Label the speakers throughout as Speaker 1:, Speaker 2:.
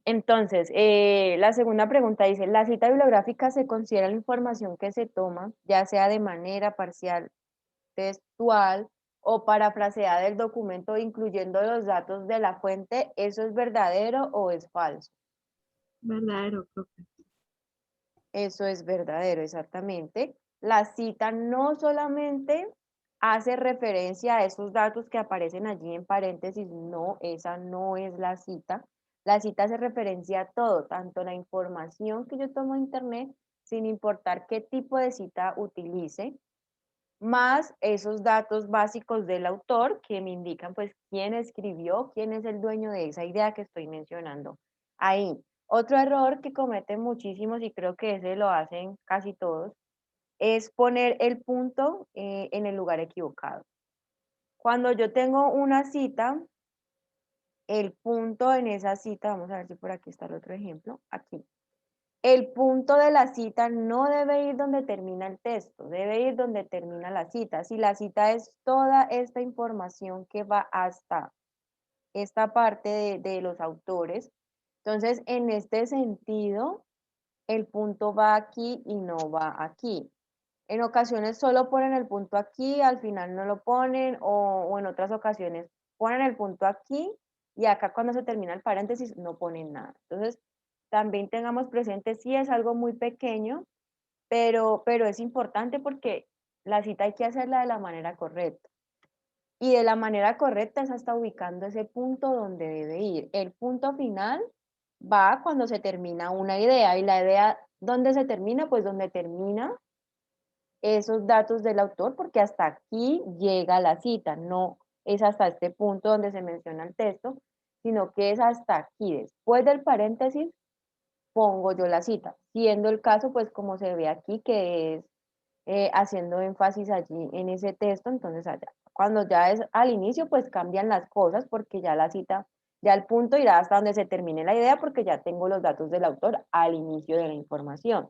Speaker 1: Entonces, la segunda pregunta dice, ¿la cita bibliográfica se considera la información que se toma, ya sea de manera parcial, textual o parafraseada del documento, incluyendo los datos de la fuente? ¿Eso es verdadero o es falso?
Speaker 2: Verdadero, profe.
Speaker 1: Eso es verdadero, exactamente. La cita no solamente hace referencia a esos datos que aparecen allí en paréntesis, no, esa no es la cita. La cita hace referencia a todo, tanto la información que yo tomo de internet, sin importar qué tipo de cita utilice, más esos datos básicos del autor que me indican pues quién escribió, quién es el dueño de esa idea que estoy mencionando ahí. Otro error que cometen muchísimos y creo que ese lo hacen casi todos es poner el punto en el lugar equivocado. Cuando yo tengo una cita, el punto en esa cita, vamos a ver si por aquí está el otro ejemplo, aquí. El punto de la cita no debe ir donde termina el texto, debe ir donde termina la cita. Si la cita es toda esta información que va hasta esta parte de los autores, entonces en este sentido, el punto va aquí y no va aquí. En ocasiones solo ponen el punto aquí, al final no lo ponen, o en otras ocasiones ponen el punto aquí y acá cuando se termina el paréntesis no ponen nada. Entonces, también tengamos presente si es algo muy pequeño, pero es importante porque la cita hay que hacerla de la manera correcta. Y de la manera correcta es hasta ubicando ese punto donde debe ir. El punto final va cuando se termina una idea. ¿Y la idea dónde se termina? Pues donde termina esos datos del autor, porque hasta aquí llega la cita, no es hasta este punto donde se menciona el texto, sino que es hasta aquí. Después del paréntesis pongo yo la cita, siendo el caso, pues como se ve aquí, que es haciendo énfasis allí en ese texto, entonces allá. Cuando ya es al inicio, pues cambian las cosas porque ya la cita, ya el punto irá hasta donde se termine la idea porque ya tengo los datos del autor al inicio de la información.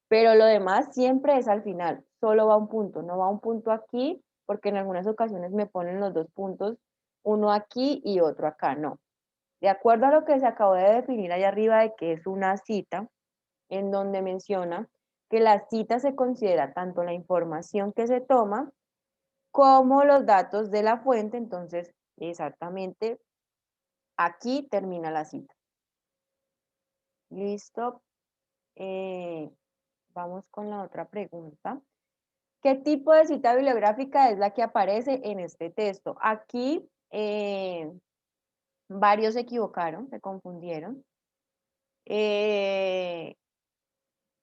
Speaker 1: Pero lo demás siempre es al final, solo va un punto, no va un punto aquí, porque en algunas ocasiones me ponen los dos puntos, uno aquí y otro acá, no. De acuerdo a lo que se acabó de definir allá arriba de que es una cita, en donde menciona que la cita se considera tanto la información que se toma como los datos de la fuente, entonces exactamente aquí termina la cita. Listo. Eh, vamos con la otra pregunta. ¿Qué tipo de cita bibliográfica es la que aparece en este texto? Aquí varios se equivocaron, se confundieron, eh,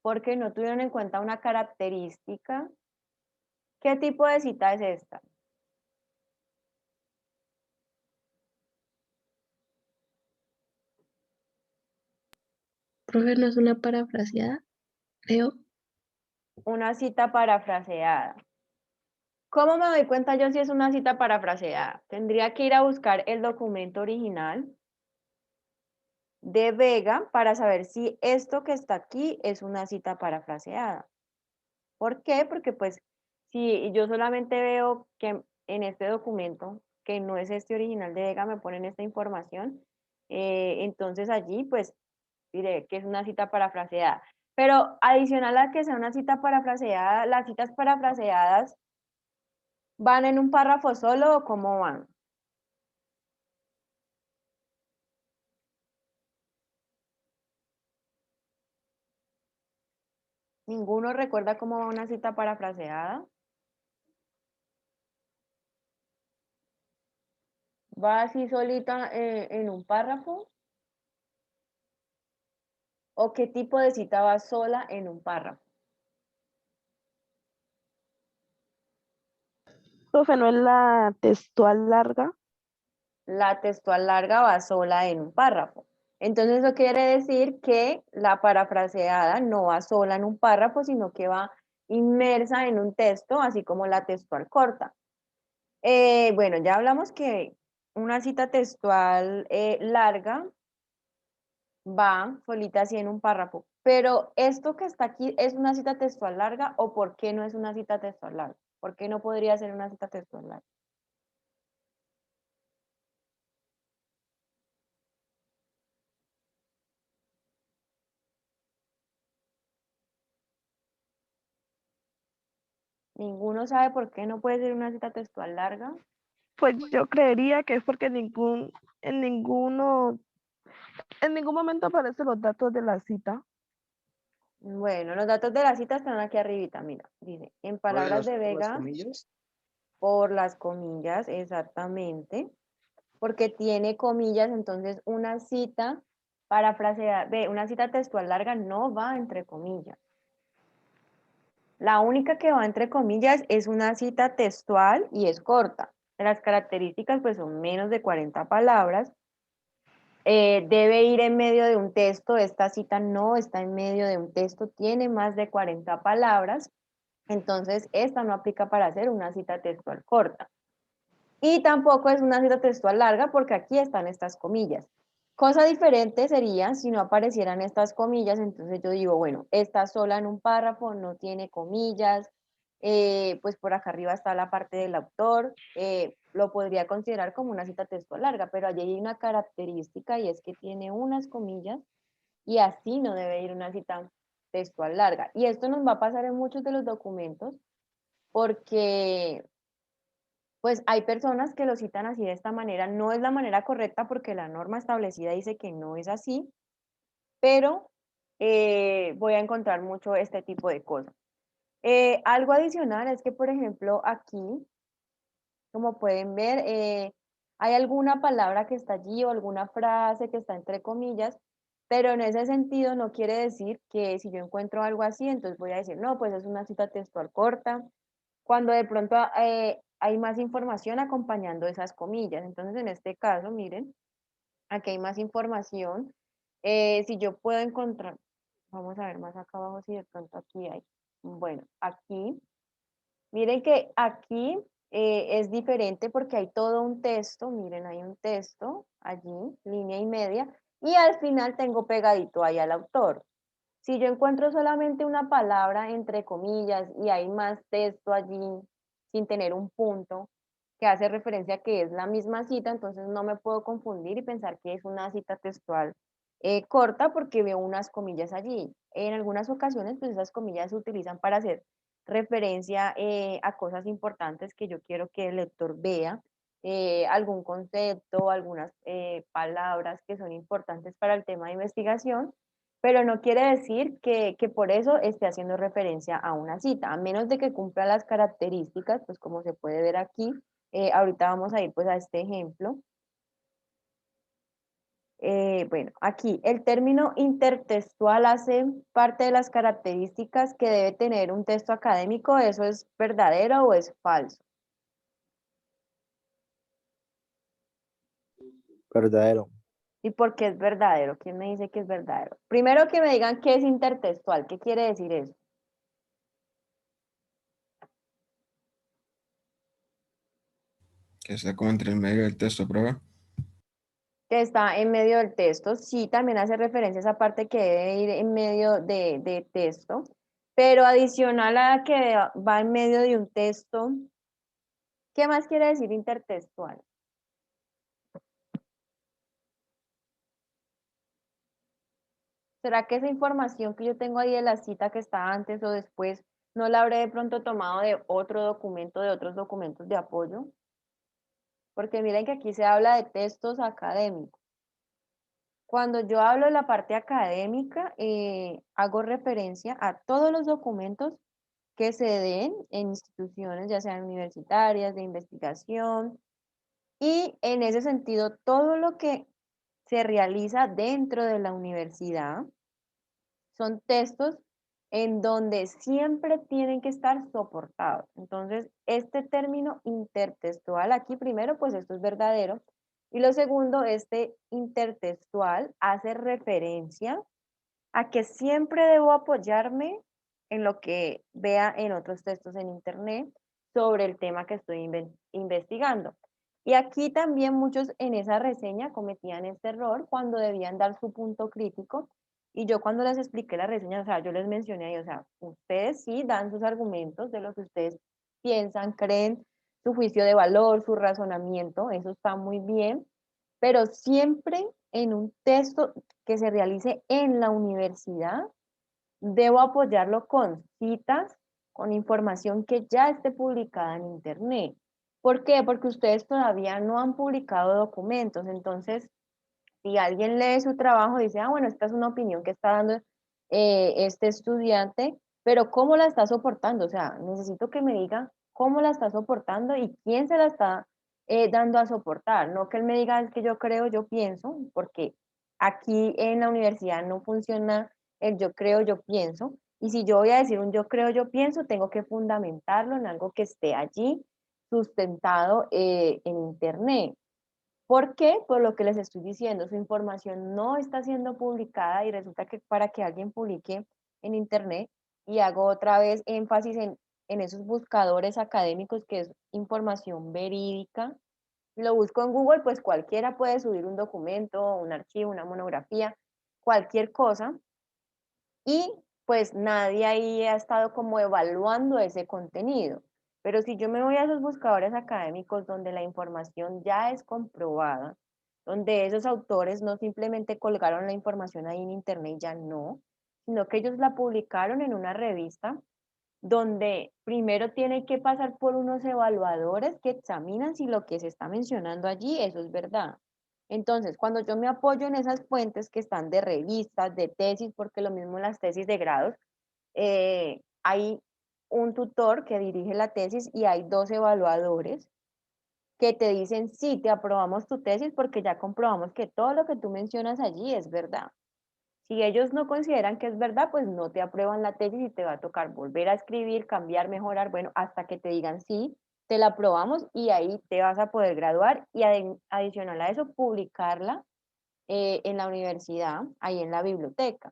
Speaker 1: porque no tuvieron en cuenta una característica. ¿Qué tipo de cita es esta?
Speaker 2: Profe, ¿no es una parafraseada? Creo.
Speaker 1: Una cita parafraseada. ¿Cómo me doy cuenta yo si es una cita parafraseada? Tendría que ir a buscar el documento original de Vega para saber si esto que está aquí es una cita parafraseada. ¿Por qué? Porque pues si yo solamente veo que en este documento, que no es este original de Vega, me ponen esta información, entonces allí pues diré que es una cita parafraseada. Pero adicional a que sea una cita parafraseada, las citas parafraseadas van en un párrafo solo o cómo van. ¿Ninguno recuerda cómo va una cita parafraseada? ¿Va así solita en un párrafo? ¿O qué tipo de cita va sola en un párrafo?
Speaker 2: Profe, ¿no es la textual larga?
Speaker 1: La textual larga va sola en un párrafo. Entonces eso quiere decir que la parafraseada no va sola en un párrafo, sino que va inmersa en un texto, así como la textual corta. Bueno, ya hablamos que una cita textual larga va solita así en un párrafo, pero esto que está aquí es una cita textual larga o por qué no es una cita textual larga? ¿Por qué no podría ser una cita textual larga? ¿Ninguno sabe por qué no puede ser una cita textual larga?
Speaker 2: Pues yo creería que es porque en ninguno, en ningún momento aparecen los datos de la cita.
Speaker 1: Bueno, los datos de la cita están aquí arribita, mira, dice, en palabras de
Speaker 3: Por las
Speaker 1: Vega,
Speaker 3: comillas.
Speaker 1: por las comillas, exactamente, porque tiene comillas, entonces una cita parafraseada, ve, una cita textual larga no va entre comillas. La única que va entre comillas es una cita textual y es corta. Las características pues son menos de 40 palabras. Debe ir en medio de un texto. Esta cita no está en medio de un texto, tiene más de 40 palabras. Entonces, esta no aplica para hacer una cita textual corta. Y tampoco es una cita textual larga porque aquí están estas comillas. Cosa diferente sería si no aparecieran estas comillas, entonces yo digo, bueno, está sola en un párrafo, no tiene comillas, pues por acá arriba está la parte del autor, lo podría considerar como una cita textual larga, pero allí hay una característica y es que tiene unas comillas y así no debe ir una cita textual larga. Y esto nos va a pasar en muchos de los documentos porque pues hay personas que lo citan así de esta manera. No es la manera correcta porque la norma establecida dice que no es así, pero voy a encontrar mucho este tipo de cosas. Algo adicional es que, por ejemplo, aquí, como pueden ver, hay alguna palabra que está allí o alguna frase que está entre comillas, pero en ese sentido no quiere decir que si yo encuentro algo así, entonces voy a decir, no, pues es una cita textual corta, cuando de pronto hay más información acompañando esas comillas. Entonces, en este caso, miren, aquí hay más información. Si yo puedo encontrar, vamos a ver más acá abajo si de pronto aquí hay. Bueno, aquí, miren que aquí es diferente porque hay todo un texto, miren, hay un texto allí, línea y media, y al final tengo pegadito ahí al autor. Si yo encuentro solamente una palabra entre comillas y hay más texto allí sin tener un punto que hace referencia a que es la misma cita, entonces no me puedo confundir y pensar que es una cita textual corta porque veo unas comillas allí. En algunas ocasiones, pues esas comillas se utilizan para hacer referencia a cosas importantes que yo quiero que el lector vea, algún concepto, algunas palabras que son importantes para el tema de investigación, pero no quiere decir que por eso esté haciendo referencia a una cita, a menos de que cumpla las características, pues como se puede ver aquí. Ahorita vamos a ir pues a este ejemplo. Bueno, aquí el término intertextual hace parte de las características que debe tener un texto académico. ¿Eso es verdadero o es falso?
Speaker 3: Verdadero.
Speaker 1: ¿Y por qué es verdadero? ¿Quién me dice que es verdadero? Primero que me digan qué es intertextual, ¿qué quiere decir eso?
Speaker 4: Que está como entre el medio del texto, prueba.
Speaker 1: Que está en medio del texto, sí, también hace referencia a esa parte que debe ir en medio de texto, pero adicional a que va en medio de un texto, ¿qué más quiere decir intertextual? ¿Será que esa información que yo tengo ahí de la cita que está antes o después, no la habré de pronto tomado de otro documento, de otros documentos de apoyo? Porque miren que aquí se habla de textos académicos. Cuando yo hablo de la parte académica, hago referencia a todos los documentos que se den en instituciones, ya sean universitarias, de investigación, y en ese sentido, todo lo que se realiza dentro de la universidad son textos en donde siempre tienen que estar soportados. Entonces, este término intertextual aquí primero, pues esto es verdadero. Y lo segundo, este intertextual hace referencia a que siempre debo apoyarme en lo que vea en otros textos en internet sobre el tema que estoy investigando. Y aquí también muchos en esa reseña cometían este error cuando debían dar su punto crítico. Y yo cuando les expliqué la reseña, o sea, yo les mencioné ahí, o sea, ustedes sí dan sus argumentos de lo que ustedes piensan, creen, su juicio de valor, su razonamiento, eso está muy bien, pero siempre en un texto que se realice en la universidad, debo apoyarlo con citas con información que ya esté publicada en Internet. ¿Por qué? Porque ustedes todavía no han publicado documentos. Entonces, si alguien lee su trabajo, dice, ah, bueno, esta es una opinión que está dando este estudiante, pero ¿cómo la está soportando? O sea, necesito que me diga cómo la está soportando y quién se la está dando a soportar. No que él me diga, es que yo creo, yo pienso, porque aquí en la universidad no funciona el yo creo, yo pienso. Y si yo voy a decir un yo creo, yo pienso, tengo que fundamentarlo en algo que esté allí sustentado en Internet. ¿Por qué? Por lo que les estoy diciendo, su información no está siendo publicada y resulta que para que alguien publique en Internet, y hago otra vez énfasis en esos buscadores académicos que es información verídica, lo busco en Google, pues cualquiera puede subir un documento, un archivo, una monografía, cualquier cosa, y pues nadie ahí ha estado como evaluando ese contenido. Pero si yo me voy a esos buscadores académicos donde la información ya es comprobada, donde esos autores no simplemente colgaron la información ahí en internet y ya no, sino que ellos la publicaron en una revista donde primero tiene que pasar por unos evaluadores que examinan si lo que se está mencionando allí, eso es verdad. Entonces, cuando yo me apoyo en esas fuentes que están de revistas, de tesis, porque lo mismo en las tesis de grados, hay un tutor que dirige la tesis y hay dos evaluadores que te dicen, sí, te aprobamos tu tesis porque ya comprobamos que todo lo que tú mencionas allí es verdad. Si ellos no consideran que es verdad, pues no te aprueban la tesis y te va a tocar volver a escribir, cambiar, mejorar, bueno, hasta que te digan sí, te la aprobamos y ahí te vas a poder graduar y adicional a eso, publicarla en la universidad, ahí en la biblioteca.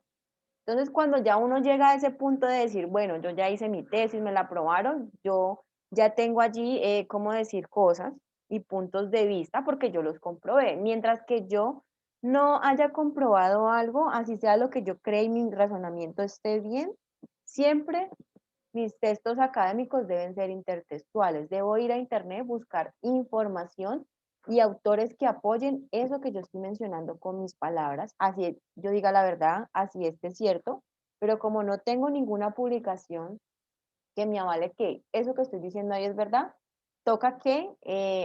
Speaker 1: Entonces, cuando ya uno llega a ese punto de decir, bueno, yo ya hice mi tesis, me la aprobaron, yo ya tengo allí cómo decir cosas y puntos de vista porque yo los comprobé. Mientras que yo no haya comprobado algo, así sea lo que yo cree y mi razonamiento esté bien, siempre mis textos académicos deben ser intertextuales. Debo ir a internet, buscar información y autores que apoyen eso que yo estoy mencionando con mis palabras. Así yo diga la verdad, así esté cierto, pero como no tengo ninguna publicación que me avale que eso que estoy diciendo ahí es verdad, toca que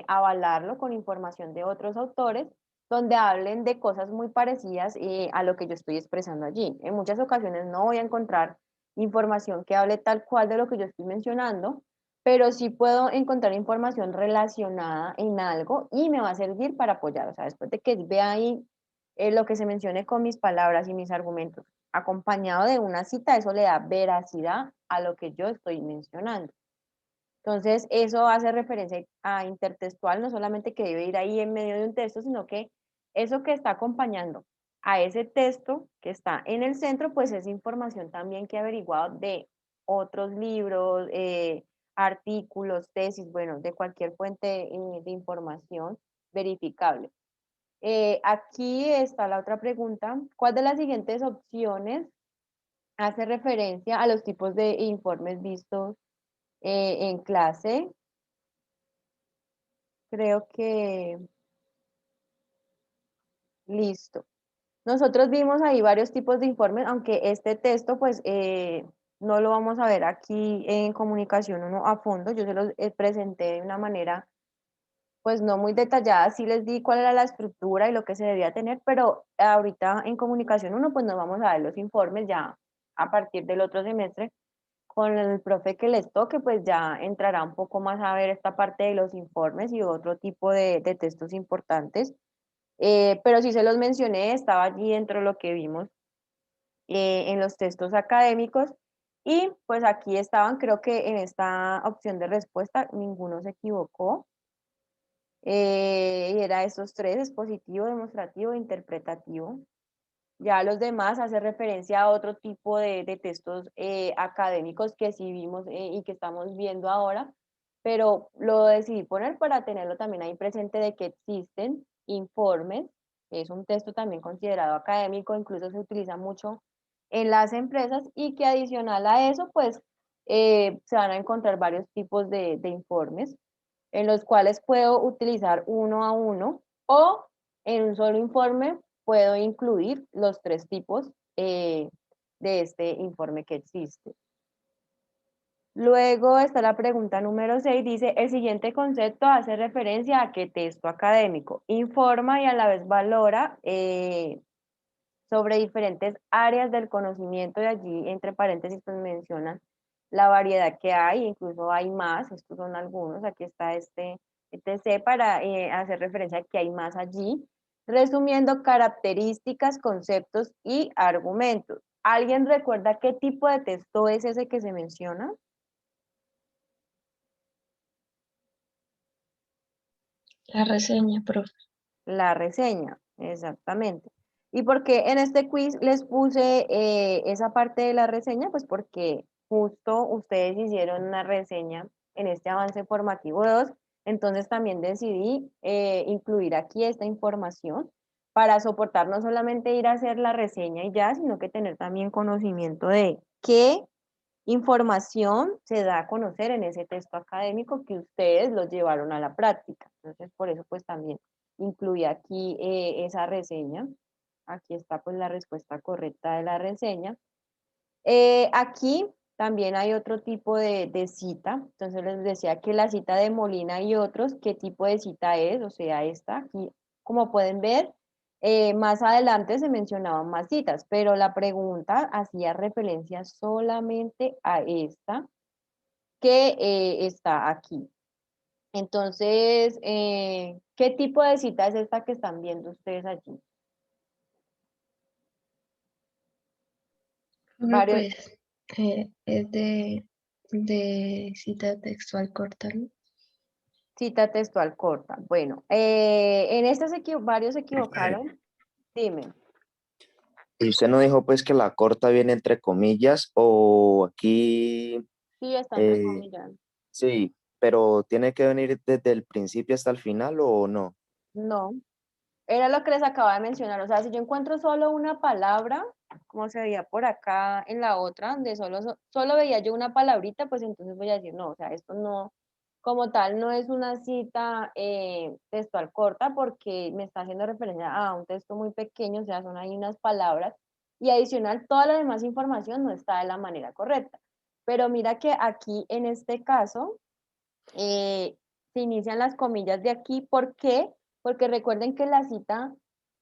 Speaker 1: avalarlo con información de otros autores donde hablen de cosas muy parecidas a lo que yo estoy expresando allí. En muchas ocasiones no voy a encontrar información que hable tal cual de lo que yo estoy mencionando, pero sí puedo encontrar información relacionada en algo y me va a servir para apoyar. O sea, después de que vea ahí lo que se mencione con mis palabras y mis argumentos, acompañado de una cita, eso le da veracidad a lo que yo estoy mencionando. Entonces, eso hace referencia a intertextual, no solamente que debe ir ahí en medio de un texto, sino que eso que está acompañando a ese texto que está en el centro, pues es información también que he averiguado de otros libros, artículos, tesis, bueno, de cualquier fuente de información verificable. Aquí está la otra pregunta. ¿Cuál de las siguientes opciones hace referencia a los tipos de informes vistos en clase? Creo que listo. Nosotros vimos ahí varios tipos de informes, aunque este texto pues no lo vamos a ver aquí en comunicación uno a fondo. Yo se los presenté de una manera pues no muy detallada, sí les di cuál era la estructura y lo que se debía tener, pero ahorita en comunicación uno pues nos vamos a ver los informes ya a partir del otro semestre con el profe que les toque, pues ya entrará un poco más a ver esta parte de los informes y otro tipo de textos importantes. Pero sí se los mencioné, estaba allí dentro de lo que vimos en los textos académicos y pues aquí estaban, creo que en esta opción de respuesta ninguno se equivocó. Y era esos tres, expositivo, demostrativo e interpretativo. Ya los demás hace referencia a otro tipo de textos académicos que sí vimos y que estamos viendo ahora, pero lo decidí poner para tenerlo también ahí presente de que existen informes, que es un texto también considerado académico, incluso se utiliza mucho en las empresas y que adicional a eso, pues se van a encontrar varios tipos de informes en los cuales puedo utilizar uno a uno o en un solo informe puedo incluir los tres tipos de este informe que existe. Luego está la pregunta número 6, dice, el siguiente concepto hace referencia a qué texto académico. Informa y a la vez valora sobre diferentes áreas del conocimiento y allí, entre paréntesis, pues mencionan la variedad que hay, incluso hay más, estos son algunos, aquí está este ETC para hacer referencia a que hay más allí, resumiendo características, conceptos y argumentos. ¿Alguien recuerda qué tipo de texto es ese que se menciona?
Speaker 3: La reseña, profe.
Speaker 1: La reseña, exactamente. ¿Y por qué en este quiz les puse esa parte de la reseña? Pues porque justo ustedes hicieron una reseña en este avance formativo 2, entonces también decidí incluir aquí esta información para soportar no solamente ir a hacer la reseña y ya, sino que tener también conocimiento de qué información se da a conocer en ese texto académico que ustedes lo llevaron a la práctica. Entonces, por eso pues también incluí aquí esa reseña. Aquí está pues la respuesta correcta de la reseña. Aquí también hay otro tipo de cita. Entonces les decía que la cita de Molina y otros, ¿qué tipo de cita es? O sea, esta aquí, como pueden ver, más adelante se mencionaban más citas, pero la pregunta hacía referencia solamente a esta que está aquí. Entonces, ¿qué tipo de cita es esta que están viendo ustedes allí?
Speaker 3: Profe,
Speaker 1: Varios,
Speaker 3: pues es de cita textual corta, ¿no?
Speaker 1: cita textual corta. Bueno, en estas varios se equivocaron. Dime.
Speaker 5: Y usted no dijo pues que la corta viene entre comillas o aquí,
Speaker 1: Sí, está entre
Speaker 5: eh,
Speaker 1: comillas.
Speaker 5: sí, pero tiene que venir desde el principio hasta el final o no.
Speaker 1: No, era lo que les acababa de mencionar. O sea, si yo encuentro solo una palabra, como se veía por acá en la otra, donde solo veía yo una palabrita, pues entonces voy a decir, no, o sea, esto no, como tal, no es una cita textual corta porque me está haciendo referencia a un texto muy pequeño, o sea, son ahí unas palabras, y adicional, toda la demás información no está de la manera correcta. Pero mira que aquí, en este caso, se inician las comillas de aquí. ¿Por qué? Porque recuerden que la cita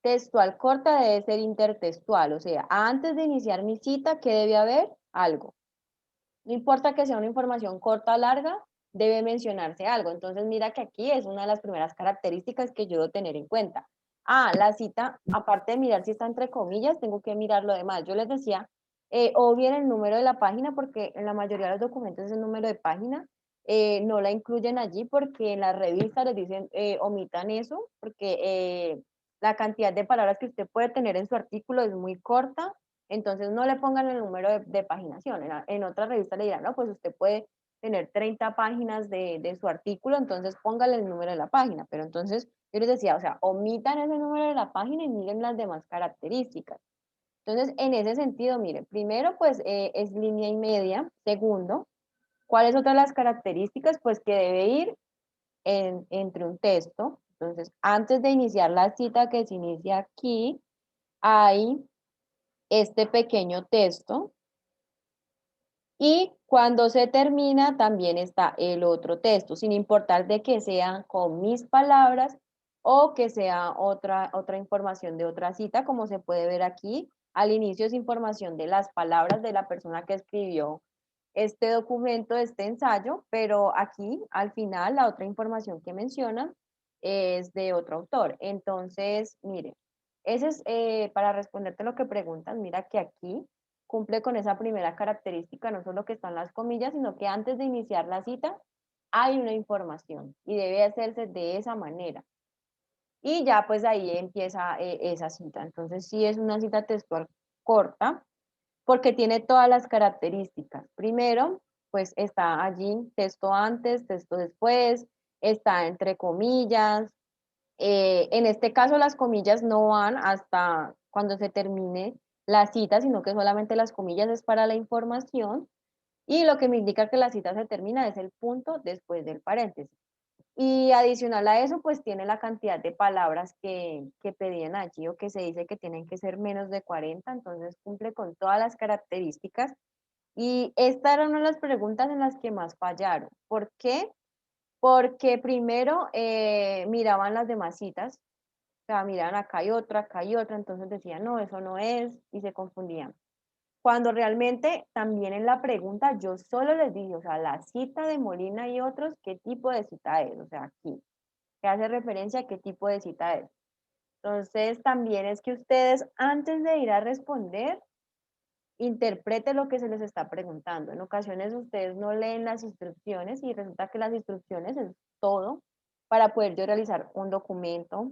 Speaker 1: textual corta debe ser intertextual, o sea, antes de iniciar mi cita, ¿qué debe haber? Algo. No importa que sea una información corta o larga, debe mencionarse algo. Entonces, mira que aquí es una de las primeras características que yo debo tener en cuenta. Ah, la cita, aparte de mirar si está entre comillas, tengo que mirar lo demás. Yo les decía, o bien el número de la página, porque en la mayoría de los documentos es el número de página, no la incluyen allí porque en la revista les dicen omitan eso, porque la cantidad de palabras que usted puede tener en su artículo es muy corta, entonces no le pongan el número de paginación. En otra revista le dirán, no, pues usted puede tener 30 páginas de su artículo, entonces póngale el número de la página. Pero entonces yo les decía, o sea, omitan ese número de la página y miren las demás características. Entonces, en ese sentido, miren, primero, pues es línea y media. Segundo, ¿cuáles son todas las características? Pues que debe ir entre un texto. Entonces, antes de iniciar la cita que se inicia aquí, hay este pequeño texto y cuando se termina también está el otro texto, sin importar de que sean con mis palabras o que sea otra información de otra cita, como se puede ver aquí. Al inicio es información de las palabras de la persona que escribió este documento, este ensayo, pero aquí al final la otra información que menciona es de otro autor. Entonces, mire, ese es para responderte lo que preguntan, mira que aquí cumple con esa primera característica, no solo que están las comillas, sino que antes de iniciar la cita hay una información y debe hacerse de esa manera. Y ya pues ahí empieza esa cita. Entonces sí es una cita textual corta porque tiene todas las características. Primero, pues está allí texto antes, texto después, está entre comillas. En este caso las comillas no van hasta cuando se termine la cita, sino que solamente las comillas es para la información y lo que me indica que la cita se termina es el punto después del paréntesis. Y adicional a eso, pues tiene la cantidad de palabras que pedían allí o que se dice que tienen que ser menos de 40, entonces cumple con todas las características Y esta era una de las preguntas en las que más fallaron. ¿Por qué? Porque primero miraban las demás citas, o sea, miraban acá hay otra, entonces decían, no, eso no es, y se confundían. Cuando realmente también en la pregunta yo solo les dije, o sea, la cita de Molina y otros, ¿qué tipo de cita es? O sea, aquí, que hace referencia a qué tipo de cita es. Entonces, también es que ustedes, antes de ir a responder, interprete lo que se les está preguntando. En ocasiones ustedes no leen las instrucciones y resulta que las instrucciones es todo para poder yo realizar un documento,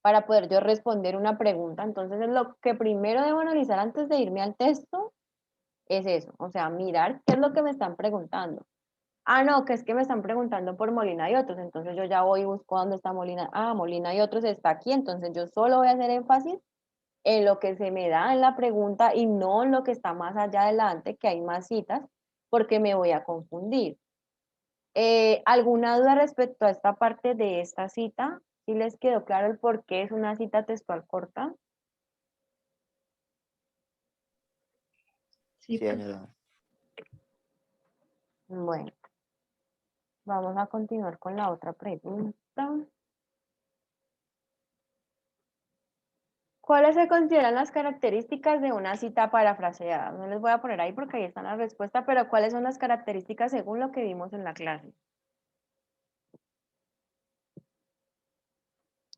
Speaker 1: para poder yo responder una pregunta. Entonces, es lo que primero debo analizar antes de irme al texto es eso, o sea, mirar qué es lo que me están preguntando. Ah, no, que es que me están preguntando por Molina y otros, entonces yo ya voy y busco dónde está Molina. Ah, Molina y otros está aquí, entonces yo solo voy a hacer énfasis en lo que se me da en la pregunta y no en lo que está más allá adelante, que hay más citas, porque me voy a confundir. ¿Alguna duda respecto a esta parte de esta cita? ¿Sí les quedó claro el por qué es una cita textual corta?
Speaker 3: Sí,
Speaker 5: Sí,
Speaker 3: profe.
Speaker 5: señora.
Speaker 1: Bueno, vamos a continuar con la otra pregunta. ¿Cuáles se consideran las características de una cita parafraseada? No les voy a poner ahí porque ahí está la respuesta, pero ¿cuáles son las características según lo que vimos en la clase?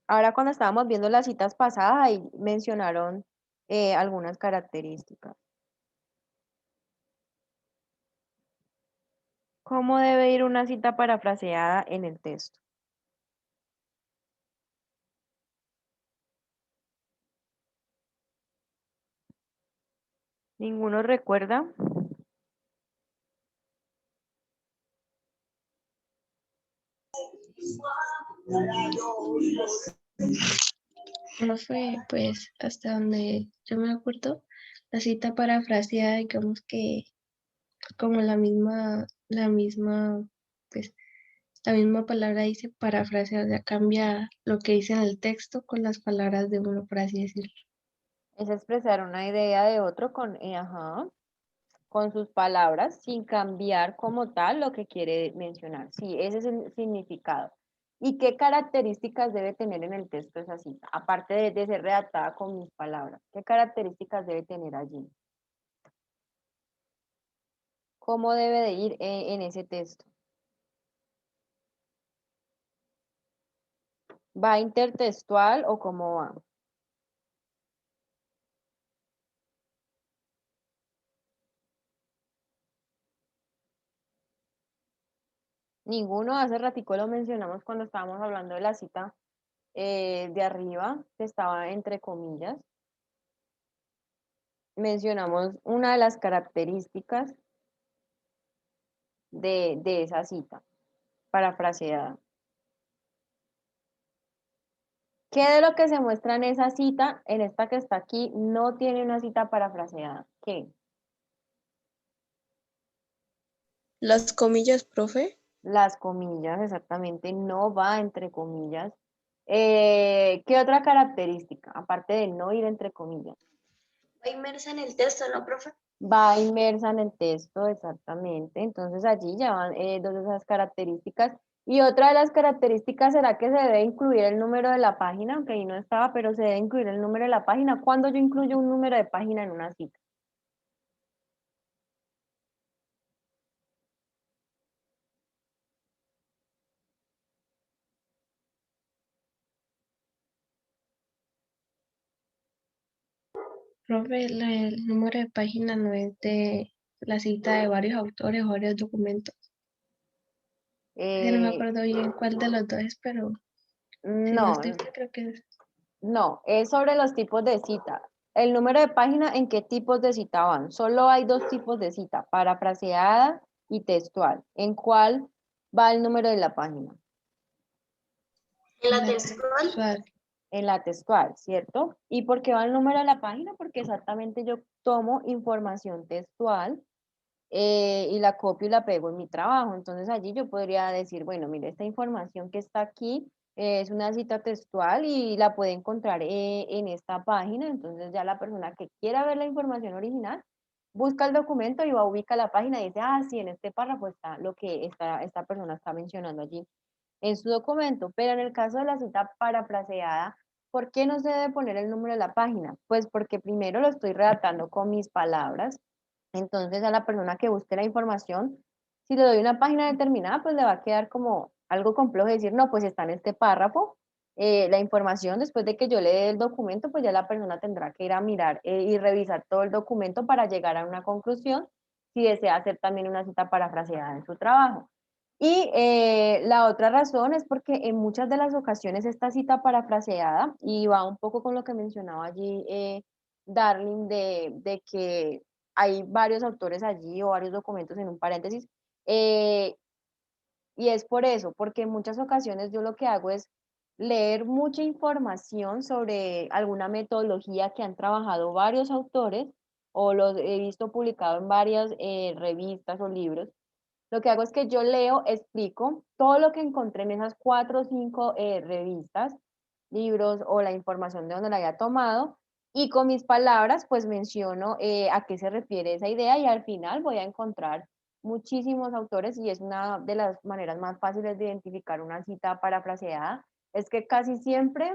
Speaker 1: Ahora cuando estábamos viendo las citas pasadas, ahí mencionaron algunas características. ¿Cómo debe ir una cita parafraseada en el texto? ¿Ninguno recuerda?
Speaker 3: Profe, pues hasta donde yo me acuerdo, la cita parafraseada, digamos que como pues la misma palabra dice parafrasear, o sea, cambia lo que dice en el texto con las palabras de uno, por así decirlo.
Speaker 1: Es expresar una idea de otro con sus palabras sin cambiar como tal lo que quiere mencionar. Sí, ese es el significado. ¿Y qué características debe tener en el texto esa cita? Aparte de ser redactada con mis palabras, ¿qué características debe tener allí? ¿Cómo debe de ir en ese texto? ¿Va intertextual o cómo va? Ninguno, hace ratico lo mencionamos cuando estábamos hablando de la cita de arriba, que estaba entre comillas. Mencionamos una de las características de esa cita parafraseada. ¿Qué de lo que se muestra en esa cita, en esta que está aquí, no tiene una cita parafraseada? ¿Qué?
Speaker 6: Las comillas, profe.
Speaker 1: Las comillas, exactamente, no va entre comillas. ¿Qué otra característica, aparte de no ir entre comillas?
Speaker 6: Va inmersa en el texto, ¿no, profe?
Speaker 1: Va inmersa en el texto, exactamente. Entonces allí ya van dos de esas características. Y otra de las características será que se debe incluir el número de la página, aunque ahí no estaba, pero se debe incluir el número de la página. ¿Cuándo yo incluyo un número de página en una cita?
Speaker 3: Profe, el número de página no es de la cita de varios autores o varios documentos. Que no me
Speaker 1: Eh,
Speaker 3: acuerdo bien cuál de los dos es, pero si no
Speaker 1: no,
Speaker 3: estoy mal, creo que es.
Speaker 1: no, es sobre los tipos de cita. El número de página, ¿en qué tipos de cita van? Solo hay dos tipos de cita, parafraseada y textual. ¿En cuál va el número de la página?
Speaker 6: En la
Speaker 3: La
Speaker 6: textual.
Speaker 3: textual.
Speaker 1: En la textual, ¿cierto? ¿Y por qué va el número de la página? Porque exactamente yo tomo información textual y la copio y la pego en mi trabajo. Entonces allí yo podría decir, bueno, mire, esta información que está aquí es una cita textual y la puede encontrar en esta página. Entonces ya la persona que quiera ver la información original busca el documento y va a ubicar la página y dice, ah, sí, en este párrafo está lo que esta persona está mencionando allí en su documento. Pero en el caso de la cita parafraseada, ¿por qué no se debe poner el número de la página? Pues porque primero lo estoy redactando con mis palabras. Entonces a la persona que busque la información, si le doy una página determinada, pues le va a quedar como algo complejo de decir, no, pues está en este párrafo. La información, después de que yo le dé el documento, pues ya la persona tendrá que ir a mirar y revisar todo el documento para llegar a una conclusión si desea hacer también una cita parafraseada en su trabajo. Y la otra razón es porque en muchas de las ocasiones esta cita parafraseada, y va un poco con lo que mencionaba allí Darling, de que hay varios autores allí o varios documentos en un paréntesis, eh, y es por eso, porque en muchas ocasiones yo lo que hago es leer mucha información sobre alguna metodología que han trabajado varios autores o los he visto publicado en varias revistas o libros. Lo que hago es que yo leo, explico todo lo que encontré en esas 4 o 5 revistas, libros o la información de donde la haya tomado y con mis palabras pues menciono a qué se refiere esa idea y al final voy a encontrar muchísimos autores y es una de las maneras más fáciles de identificar una cita parafraseada, es que casi siempre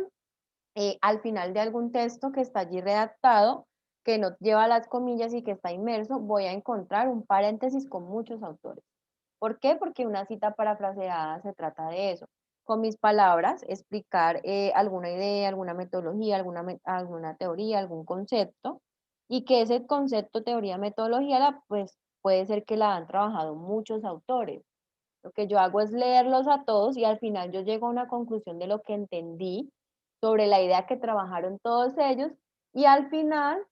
Speaker 1: al final de algún texto que está allí redactado, que no lleva las comillas y que está inmerso, voy a encontrar un paréntesis con muchos autores. ¿Por qué? Porque una cita parafraseada se trata de eso. Con mis palabras, explicar alguna idea, alguna metodología, alguna teoría, algún concepto, y que ese concepto, teoría, metodología, pues puede ser que la han trabajado muchos autores. Lo que yo hago es leerlos a todos y al final yo llego a una conclusión de lo que entendí sobre la idea que trabajaron todos ellos y al final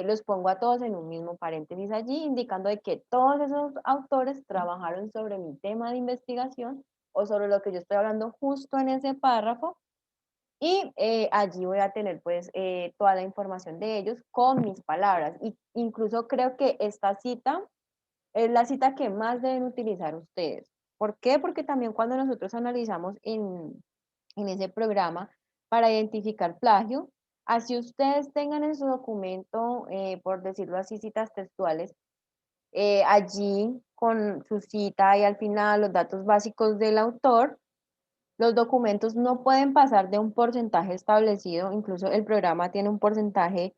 Speaker 1: los pongo a todos en un mismo paréntesis allí, indicando de que todos esos autores trabajaron sobre mi tema de investigación o sobre lo que yo estoy hablando justo en ese párrafo y allí voy a tener pues toda la información de ellos con mis palabras. Y incluso creo que esta cita es la cita que más deben utilizar ustedes. ¿Por qué? Porque también cuando nosotros analizamos en ese programa para identificar plagio, así ustedes tengan en su documento, por decirlo así, citas textuales, allí con su cita y al final los datos básicos del autor, los documentos no pueden pasar de un porcentaje establecido, incluso el programa tiene un porcentaje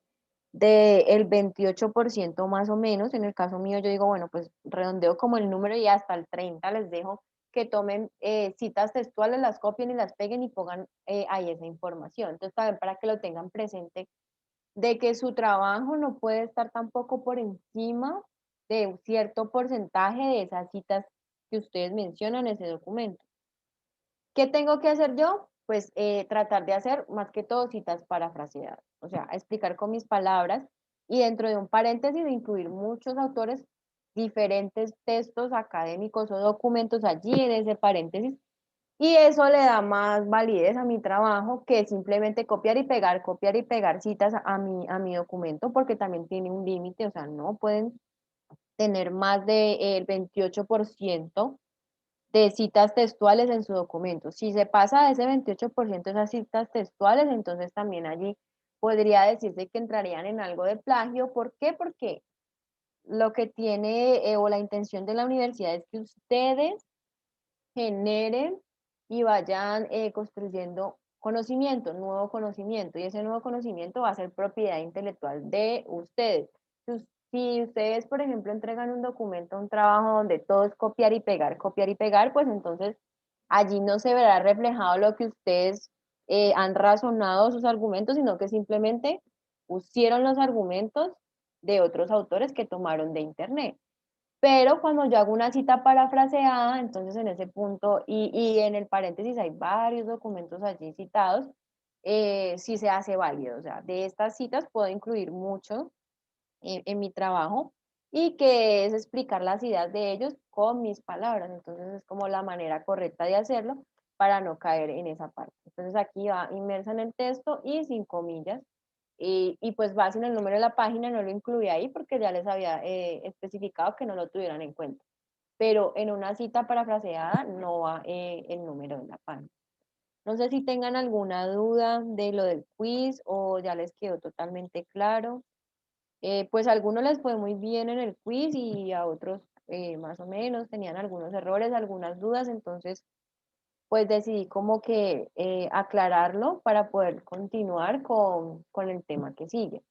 Speaker 1: del 28% más o menos. En el caso mío yo digo, bueno, pues redondeo como el número y hasta el 30 les dejo que tomen citas textuales, las copien y las peguen y pongan ahí esa información. Entonces también para que lo tengan presente de que su trabajo no puede estar tampoco por encima de un cierto porcentaje de esas citas que ustedes mencionan en ese documento. ¿Qué tengo que hacer yo? Pues tratar de hacer más que todo citas parafraseadas, o sea, explicar con mis palabras y dentro de un paréntesis incluir muchos autores, diferentes textos académicos o documentos allí en ese paréntesis y eso le da más validez a mi trabajo que simplemente copiar y pegar citas a mi documento porque también tiene un límite, o sea, no pueden tener más del 28% de citas textuales en su documento. Si se pasa de ese 28% de esas citas textuales, entonces también allí podría decirse que entrarían en algo de plagio. ¿Por qué? Porque lo que tiene o la intención de la universidad es que ustedes generen y vayan construyendo conocimiento, nuevo conocimiento, y ese nuevo conocimiento va a ser propiedad intelectual de ustedes. Si ustedes, por ejemplo, entregan un documento, un trabajo donde todo es copiar y pegar, pues entonces allí no se verá reflejado lo que ustedes han razonado sus argumentos, sino que simplemente pusieron los argumentos de otros autores que tomaron de internet. Pero cuando yo hago una cita parafraseada, entonces en ese punto, y en el paréntesis hay varios documentos allí citados, sí se hace válido. O sea, de estas citas puedo incluir mucho en mi trabajo y que es explicar las ideas de ellos con mis palabras. Entonces es como la manera correcta de hacerlo para no caer en esa parte. Entonces aquí va inmersa en el texto y sin comillas. Y pues va sin el número de la página, no lo incluí ahí porque ya les había especificado que no lo tuvieran en cuenta. Pero en una cita parafraseada no va el número de la página. No sé si tengan alguna duda de lo del quiz o ya les quedó totalmente claro. Pues a algunos les fue muy bien en el quiz y a otros más o menos, tenían algunos errores, algunas dudas, entonces pues decidí como que aclararlo para poder continuar con el tema que sigue.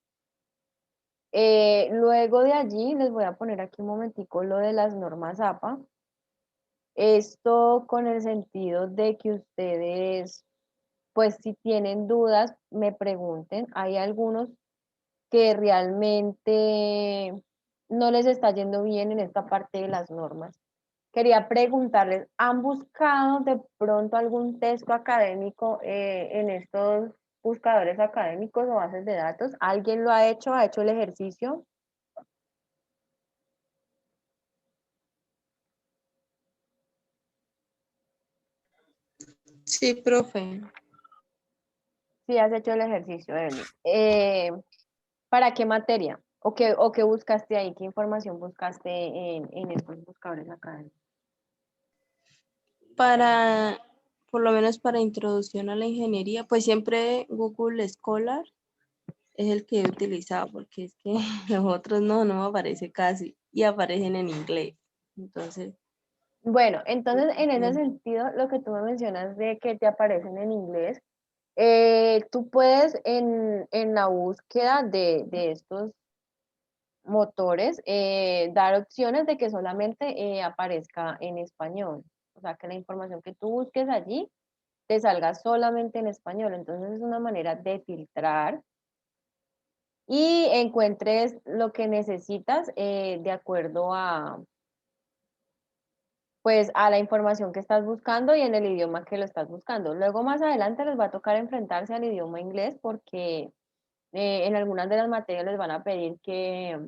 Speaker 1: Luego de allí les voy a poner aquí un momentico lo de las normas APA. Esto con el sentido de que ustedes, pues si tienen dudas, me pregunten. Hay algunos que realmente no les está yendo bien en esta parte de las normas. Quería preguntarles, ¿han buscado de pronto algún texto académico en estos buscadores académicos o bases de datos? ¿Alguien lo ha hecho? ¿Ha hecho el ejercicio?
Speaker 6: Sí, profe.
Speaker 1: Sí, has hecho el ejercicio, Evelyn. ¿Para qué materia? O qué buscaste ahí? ¿Qué información buscaste en estos buscadores académicos?
Speaker 6: Para, por lo menos para introducción a la ingeniería, pues siempre Google Scholar es el que he utilizado, porque es que los otros no me aparece casi y aparecen en inglés. Entonces,
Speaker 1: Bueno, entonces en ese
Speaker 6: sí.
Speaker 1: sentido, lo que tú me mencionas de que te aparecen en inglés, tú puedes en la búsqueda de estos motores dar opciones de que solamente aparezca en español. O sea, que la información que tú busques allí te salga solamente en español. Entonces es una manera de filtrar y encuentres lo que necesitas de acuerdo a, pues, a la información que estás buscando y en el idioma que lo estás buscando. Luego más adelante les va a tocar enfrentarse al idioma inglés porque en algunas de las materias les van a pedir que,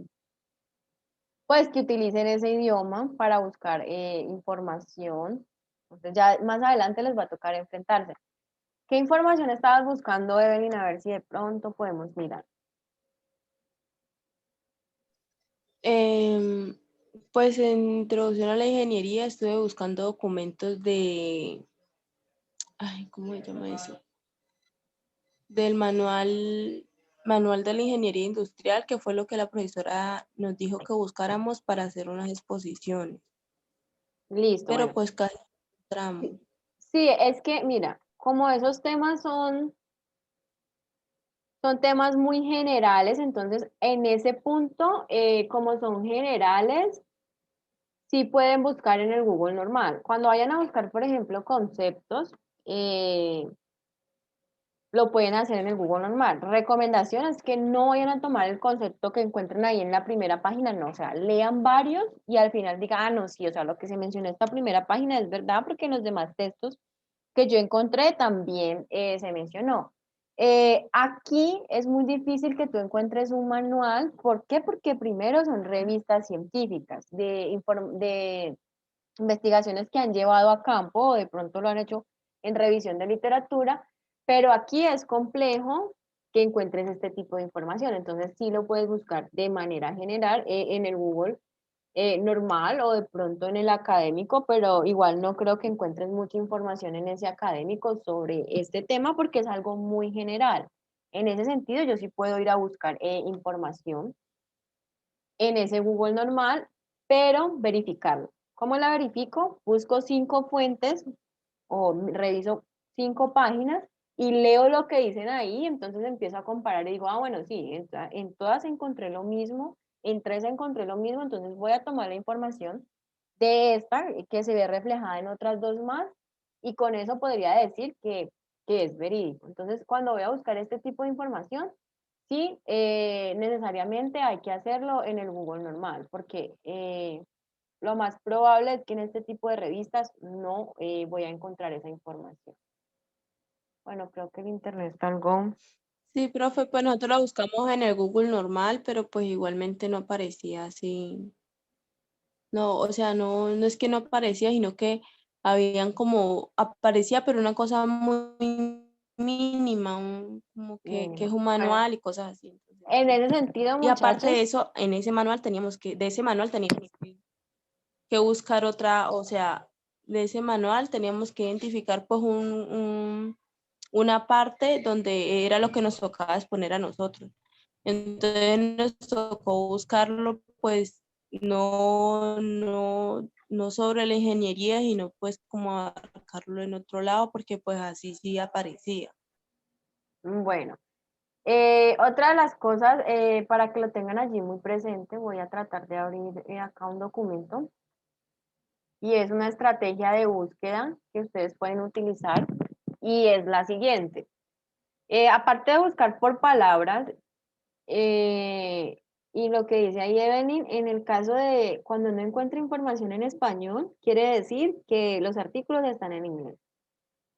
Speaker 1: pues, que utilicen ese idioma para buscar información. Entonces ya más adelante les va a tocar enfrentarse. ¿Qué información estabas buscando, Evelyn? A ver si de pronto podemos mirar.
Speaker 6: Em, pues en introducción a la ingeniería estuve buscando documentos de, ay, ¿cómo se llama eso? Del manual de la ingeniería industrial, que fue lo que la profesora nos dijo que buscáramos para hacer unas exposiciones,
Speaker 1: Listo,
Speaker 6: pero
Speaker 1: bueno.
Speaker 6: pues casi no encontramos.
Speaker 1: Sí, es que, mira, como esos temas son temas muy generales, entonces en ese punto, como son generales, sí pueden buscar en el Google normal. Cuando vayan a buscar, por ejemplo, conceptos, eh, lo pueden hacer en el Google normal. Recomendación es que no vayan a tomar el concepto que encuentren ahí en la primera página, no, o sea, lean varios y al final digan, ah, no, sí, o sea, lo que se mencionó en esta primera página es verdad porque en los demás textos que yo encontré también se mencionó. Aquí es muy difícil que tú encuentres un manual. ¿Por qué? Porque primero son revistas científicas de investigaciones que han llevado a campo o de pronto lo han hecho en revisión de literatura, pero aquí es complejo que encuentres este tipo de información. Entonces sí lo puedes buscar de manera general en el Google normal o de pronto en el académico, pero igual no creo que encuentres mucha información en ese académico sobre este tema porque es algo muy general. En ese sentido, yo sí puedo ir a buscar información en ese Google normal, pero verificarlo. ¿Cómo la verifico? Busco 5 fuentes o reviso 5 páginas y leo lo que dicen ahí, entonces empiezo a comparar y digo, ah, bueno, sí, en todas encontré lo mismo, en 3 encontré lo mismo, entonces voy a tomar la información de esta que se ve reflejada en otras 2 más y con eso podría decir que es verídico. Entonces, cuando voy a buscar este tipo de información, sí, necesariamente hay que hacerlo en el Google normal, porque lo más probable es que en este tipo de revistas no voy a encontrar esa información. Bueno, creo que el internet está algo.
Speaker 6: Sí, profe, pues nosotros la buscamos en el Google normal, pero pues igualmente no aparecía así. No, o sea, no es que no aparecía, sino que habían como, aparecía, pero una cosa muy mínima, como que es
Speaker 1: Mínimo.
Speaker 6: un
Speaker 1: Bueno,
Speaker 6: manual y cosas así. Entonces,
Speaker 1: en ese sentido,
Speaker 6: y aparte de
Speaker 1: muchachos,
Speaker 6: eso, en ese manual de ese manual teníamos que buscar otra, o sea, de ese manual teníamos que identificar pues una parte donde era lo que nos tocaba exponer a nosotros. Entonces nos tocó buscarlo, pues, no sobre la ingeniería, sino pues como abarcarlo en otro lado, porque pues así sí aparecía.
Speaker 1: Bueno, otra de las cosas, para que lo tengan allí muy presente, voy a tratar de abrir acá un documento y es una estrategia de búsqueda que ustedes pueden utilizar y es la siguiente. Aparte de buscar por palabras, y lo que dice ahí Evelyn, en el caso de cuando no encuentra información en español, quiere decir que los artículos están en inglés.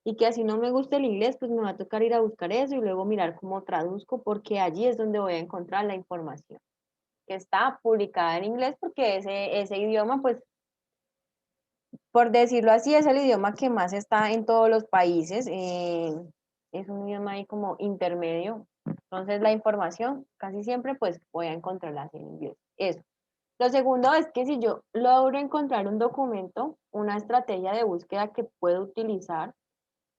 Speaker 1: Y que así no me gusta el inglés, pues me va a tocar ir a buscar eso y luego mirar cómo traduzco, porque allí es donde voy a encontrar la información que está publicada en inglés, porque ese idioma, pues, por decirlo así, es el idioma que más está en todos los países. Es un idioma ahí como intermedio. Entonces, la información casi siempre, pues, voy a encontrarla así en inglés. Eso. Lo segundo es que si yo logro encontrar un documento, una estrategia de búsqueda que puedo utilizar,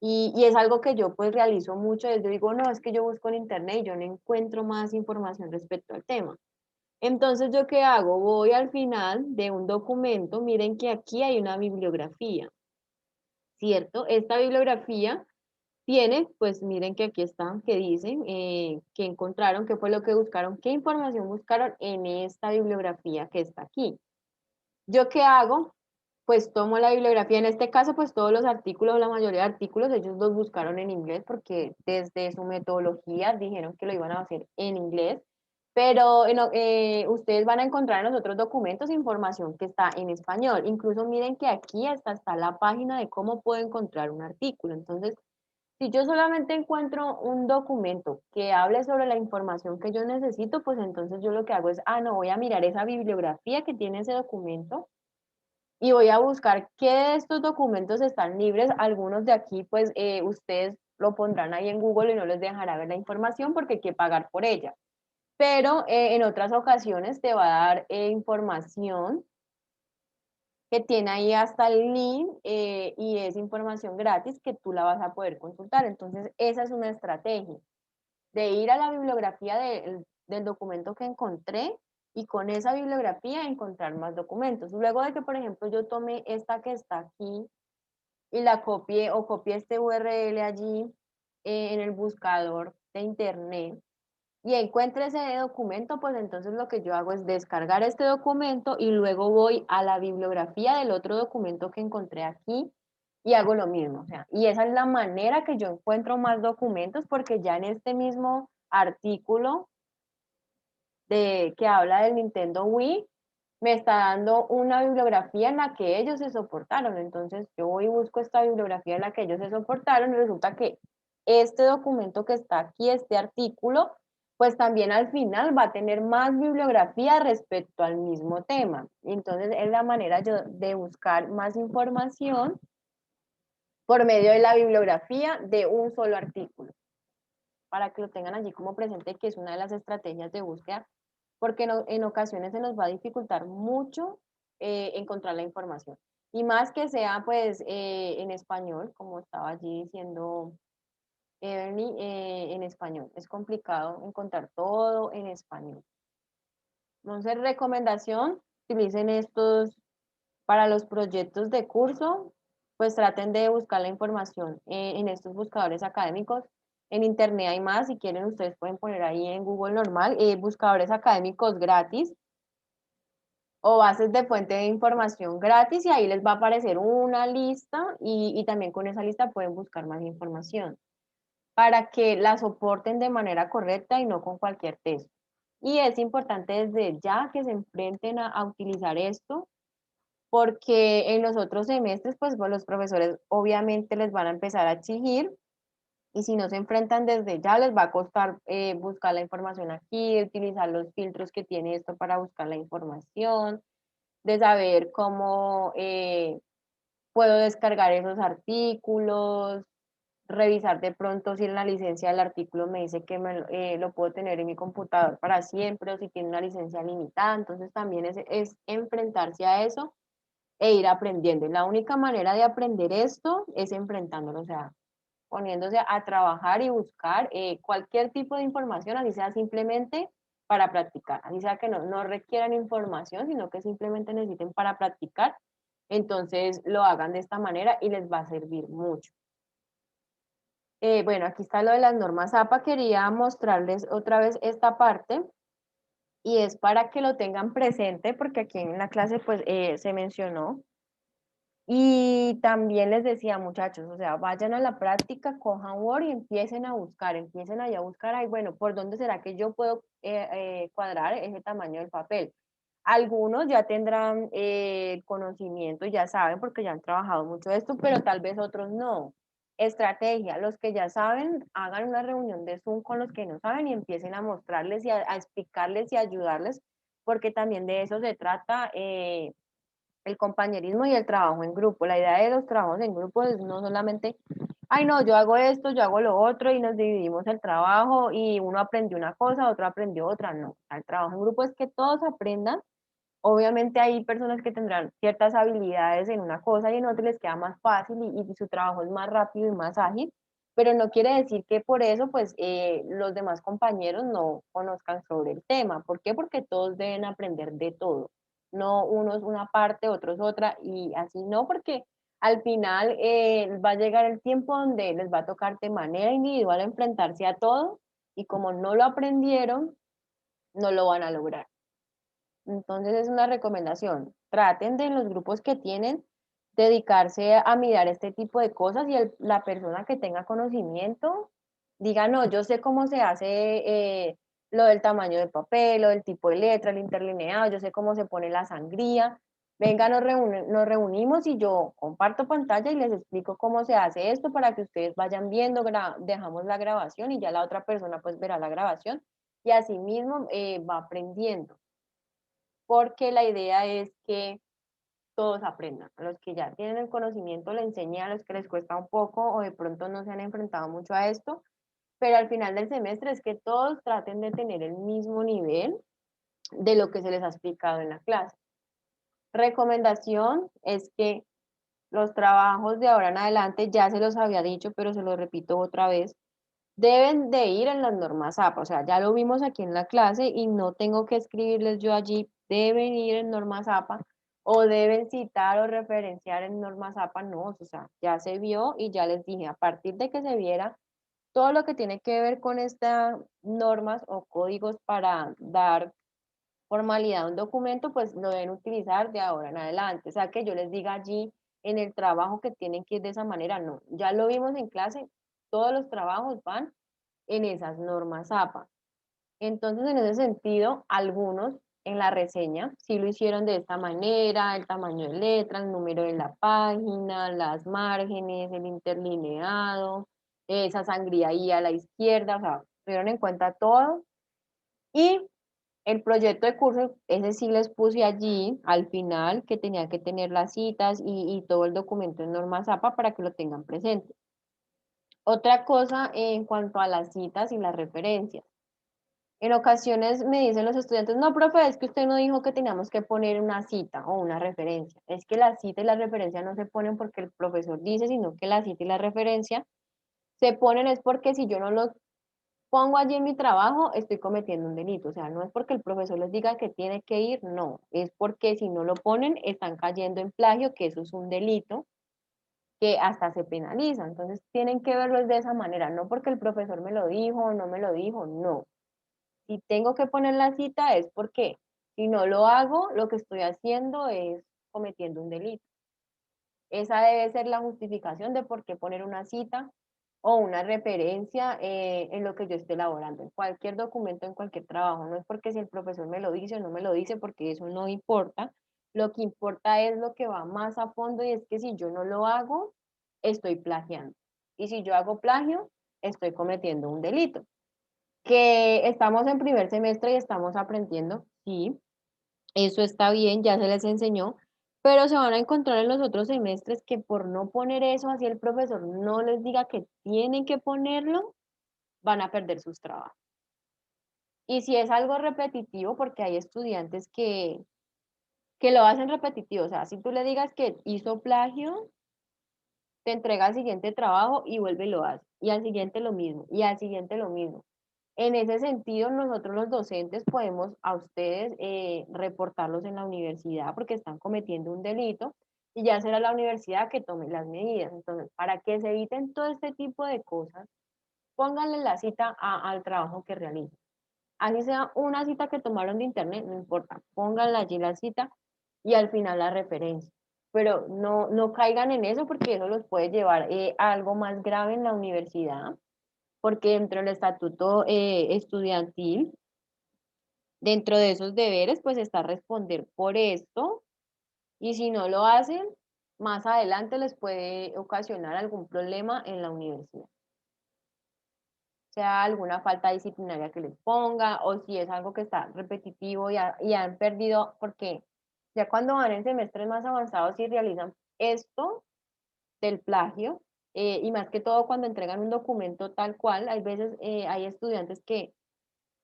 Speaker 1: y es algo que yo pues realizo mucho, yo digo, no, es que yo busco en internet y yo no encuentro más información respecto al tema. Entonces, ¿yo qué hago? Voy al final de un documento, miren que aquí hay una bibliografía, ¿cierto? Esta bibliografía tiene, pues miren que aquí está, que dicen, que encontraron, qué fue lo que buscaron, qué información buscaron en esta bibliografía que está aquí. ¿Yo qué hago? Pues tomo la bibliografía, en este caso, pues todos los artículos, la mayoría de artículos, ellos los buscaron en inglés porque desde su metodología dijeron que lo iban a hacer en inglés, pero ustedes van a encontrar en los otros documentos información que está en español. Incluso miren que aquí hasta está la página de cómo puedo encontrar un artículo. Entonces, si yo solamente encuentro un documento que hable sobre la información que yo necesito, pues entonces yo lo que hago es, no, voy a mirar esa bibliografía que tiene ese documento y voy a buscar qué de estos documentos están libres. Algunos de aquí, pues ustedes lo pondrán ahí en Google y no les dejará ver la información porque hay que pagar por ella. Pero en otras ocasiones te va a dar información que tiene ahí hasta el link y es información gratis que tú la vas a poder consultar. Entonces, esa es una estrategia de ir a la bibliografía del documento que encontré y con esa bibliografía encontrar más documentos. Luego de que, por ejemplo, yo tome esta que está aquí y la copié o copié este URL allí en el buscador de internet y encuentre ese documento, pues entonces lo que yo hago es descargar este documento y luego voy a la bibliografía del otro documento que encontré aquí y hago lo mismo. O sea, y esa es la manera que yo encuentro más documentos porque ya en este mismo artículo que habla del Nintendo Wii, me está dando una bibliografía en la que ellos se soportaron. Entonces yo voy y busco esta bibliografía en la que ellos se soportaron y resulta que este documento que está aquí, este artículo, pues también al final va a tener más bibliografía respecto al mismo tema. Entonces es la manera de buscar más información por medio de la bibliografía de un solo artículo, para que lo tengan allí como presente, que es una de las estrategias de búsqueda, porque en ocasiones se nos va a dificultar mucho encontrar la información. Y más que sea pues en español, como estaba allí diciendo Evelyn, en español. Es complicado encontrar todo en español. Entonces, recomendación, utilicen estos para los proyectos de curso, pues traten de buscar la información en estos buscadores académicos. En internet hay más, si quieren ustedes pueden poner ahí en Google normal, buscadores académicos gratis o bases de fuente de información gratis y ahí les va a aparecer una lista y también con esa lista pueden buscar más información para que la soporten de manera correcta y no con cualquier texto. Y es importante desde ya que se enfrenten a utilizar esto porque en los otros semestres, pues los profesores obviamente les van a empezar a exigir y si no se enfrentan desde ya, les va a costar buscar la información aquí, utilizar los filtros que tiene esto para buscar la información, de saber cómo puedo descargar esos artículos, revisar de pronto si en la licencia del artículo me dice que lo puedo tener en mi computador para siempre o si tiene una licencia limitada. Entonces también es enfrentarse a eso e ir aprendiendo. Y la única manera de aprender esto es enfrentándolo, o sea, poniéndose a trabajar y buscar cualquier tipo de información, así sea simplemente para practicar, así sea que no requieran información, sino que simplemente necesiten para practicar, entonces lo hagan de esta manera y les va a servir mucho. Bueno, aquí está lo de las normas APA, quería mostrarles otra vez esta parte y es para que lo tengan presente porque aquí en la clase pues se mencionó. Y también les decía, muchachos, o sea, vayan a la práctica, cojan Word y empiecen a buscar, empiecen allá a buscar, ay, bueno, ¿por dónde será que yo puedo cuadrar ese tamaño del papel? Algunos ya tendrán conocimiento, ya saben, porque ya han trabajado mucho esto, pero tal vez otros no. Estrategia, los que ya saben, hagan una reunión de Zoom con los que no saben y empiecen a mostrarles y a explicarles y ayudarles, porque también de eso se trata el compañerismo y el trabajo en grupo. La idea de los trabajos en grupo es no solamente, ay no, yo hago esto, yo hago lo otro y nos dividimos el trabajo y uno aprendió una cosa, otro aprendió otra, no. El trabajo en grupo es que todos aprendan. Obviamente hay personas que tendrán ciertas habilidades en una cosa y en otra les queda más fácil y su trabajo es más rápido y más ágil, pero no quiere decir que por eso pues los demás compañeros no conozcan sobre el tema. ¿Por qué? Porque todos deben aprender de todo. No unos una parte, otros otra y así no, porque al final va a llegar el tiempo donde les va a tocar de manera individual enfrentarse a todo y como no lo aprendieron, no lo van a lograr. Entonces es una recomendación. Traten de en los grupos que tienen dedicarse a mirar este tipo de cosas y la persona que tenga conocimiento diga, no, yo sé cómo se hace lo del tamaño de papel, lo del tipo de letra, el interlineado, yo sé cómo se pone la sangría. Venga, nos reunimos y yo comparto pantalla y les explico cómo se hace esto para que ustedes vayan viendo, dejamos la grabación y ya la otra persona pues verá la grabación y así mismo va aprendiendo porque la idea es que todos aprendan. A los que ya tienen el conocimiento le enseñé, a los que les cuesta un poco o de pronto no se han enfrentado mucho a esto, pero al final del semestre es que todos traten de tener el mismo nivel de lo que se les ha explicado en la clase. Recomendación es que los trabajos de ahora en adelante, ya se los había dicho, pero se los repito otra vez, deben de ir en las normas APA, o sea, ya lo vimos aquí en la clase y no tengo que escribirles yo allí, deben ir en normas APA o deben citar o referenciar en normas APA, no, o sea, ya se vio y ya les dije, a partir de que se viera todo lo que tiene que ver con estas normas o códigos para dar formalidad a un documento, pues lo deben utilizar de ahora en adelante, o sea, que yo les diga allí en el trabajo que tienen que ir de esa manera, no, ya lo vimos en clase, todos los trabajos van en esas normas APA. Entonces, en ese sentido, algunos en la reseña sí lo hicieron de esta manera, el tamaño de letra, el número de la página, las márgenes, el interlineado, esa sangría ahí a la izquierda, o sea, tuvieron en cuenta todo. Y el proyecto de curso, ese sí les puse allí al final, que tenía que tener las citas y todo el documento en normas APA para que lo tengan presente. Otra cosa en cuanto a las citas y las referencias. En ocasiones me dicen los estudiantes, no, profe, es que usted no dijo que teníamos que poner una cita o una referencia. Es que la cita y la referencia no se ponen porque el profesor dice, sino que la cita y la referencia se ponen es porque si yo no los pongo allí en mi trabajo, estoy cometiendo un delito. O sea, no es porque el profesor les diga que tiene que ir, no. Es porque si no lo ponen, están cayendo en plagio, que eso es un delito que hasta se penaliza. Entonces tienen que verlo de esa manera, no porque el profesor me lo dijo o no me lo dijo, no. Si tengo que poner la cita es porque si no lo hago, lo que estoy haciendo es cometiendo un delito. Esa debe ser la justificación de por qué poner una cita o una referencia en lo que yo esté elaborando, en cualquier documento, en cualquier trabajo. No es porque si el profesor me lo dice o no me lo dice, porque eso no importa. Lo que importa es lo que va más a fondo y es que si yo no lo hago, estoy plagiando. Y si yo hago plagio, estoy cometiendo un delito. Que estamos en primer semestre y estamos aprendiendo, sí, eso está bien, ya se les enseñó, pero se van a encontrar en los otros semestres que por no poner eso, así el profesor no les diga que tienen que ponerlo, van a perder sus trabajos. Y si es algo repetitivo, porque hay estudiantes que lo hacen repetitivo, o sea, si tú le digas que hizo plagio, te entrega el siguiente trabajo y vuelve y lo hace, y al siguiente lo mismo, y al siguiente lo mismo. En ese sentido, nosotros los docentes podemos a ustedes reportarlos en la universidad porque están cometiendo un delito y ya será la universidad que tome las medidas. Entonces, para que se eviten todo este tipo de cosas, pónganle la cita al trabajo que realicen. Así sea una cita que tomaron de internet, no importa, pónganle allí la cita y al final la referencia. Pero no caigan en eso porque eso los puede llevar a algo más grave en la universidad, porque dentro del estatuto estudiantil, dentro de esos deberes, pues está responder por esto, y si no lo hacen, más adelante les puede ocasionar algún problema en la universidad. Sea alguna falta disciplinaria que les ponga, o si es algo que está repetitivo y han perdido, porque ya cuando van en semestres más avanzados y realizan esto del plagio, y más que todo cuando entregan un documento tal cual, hay veces hay estudiantes que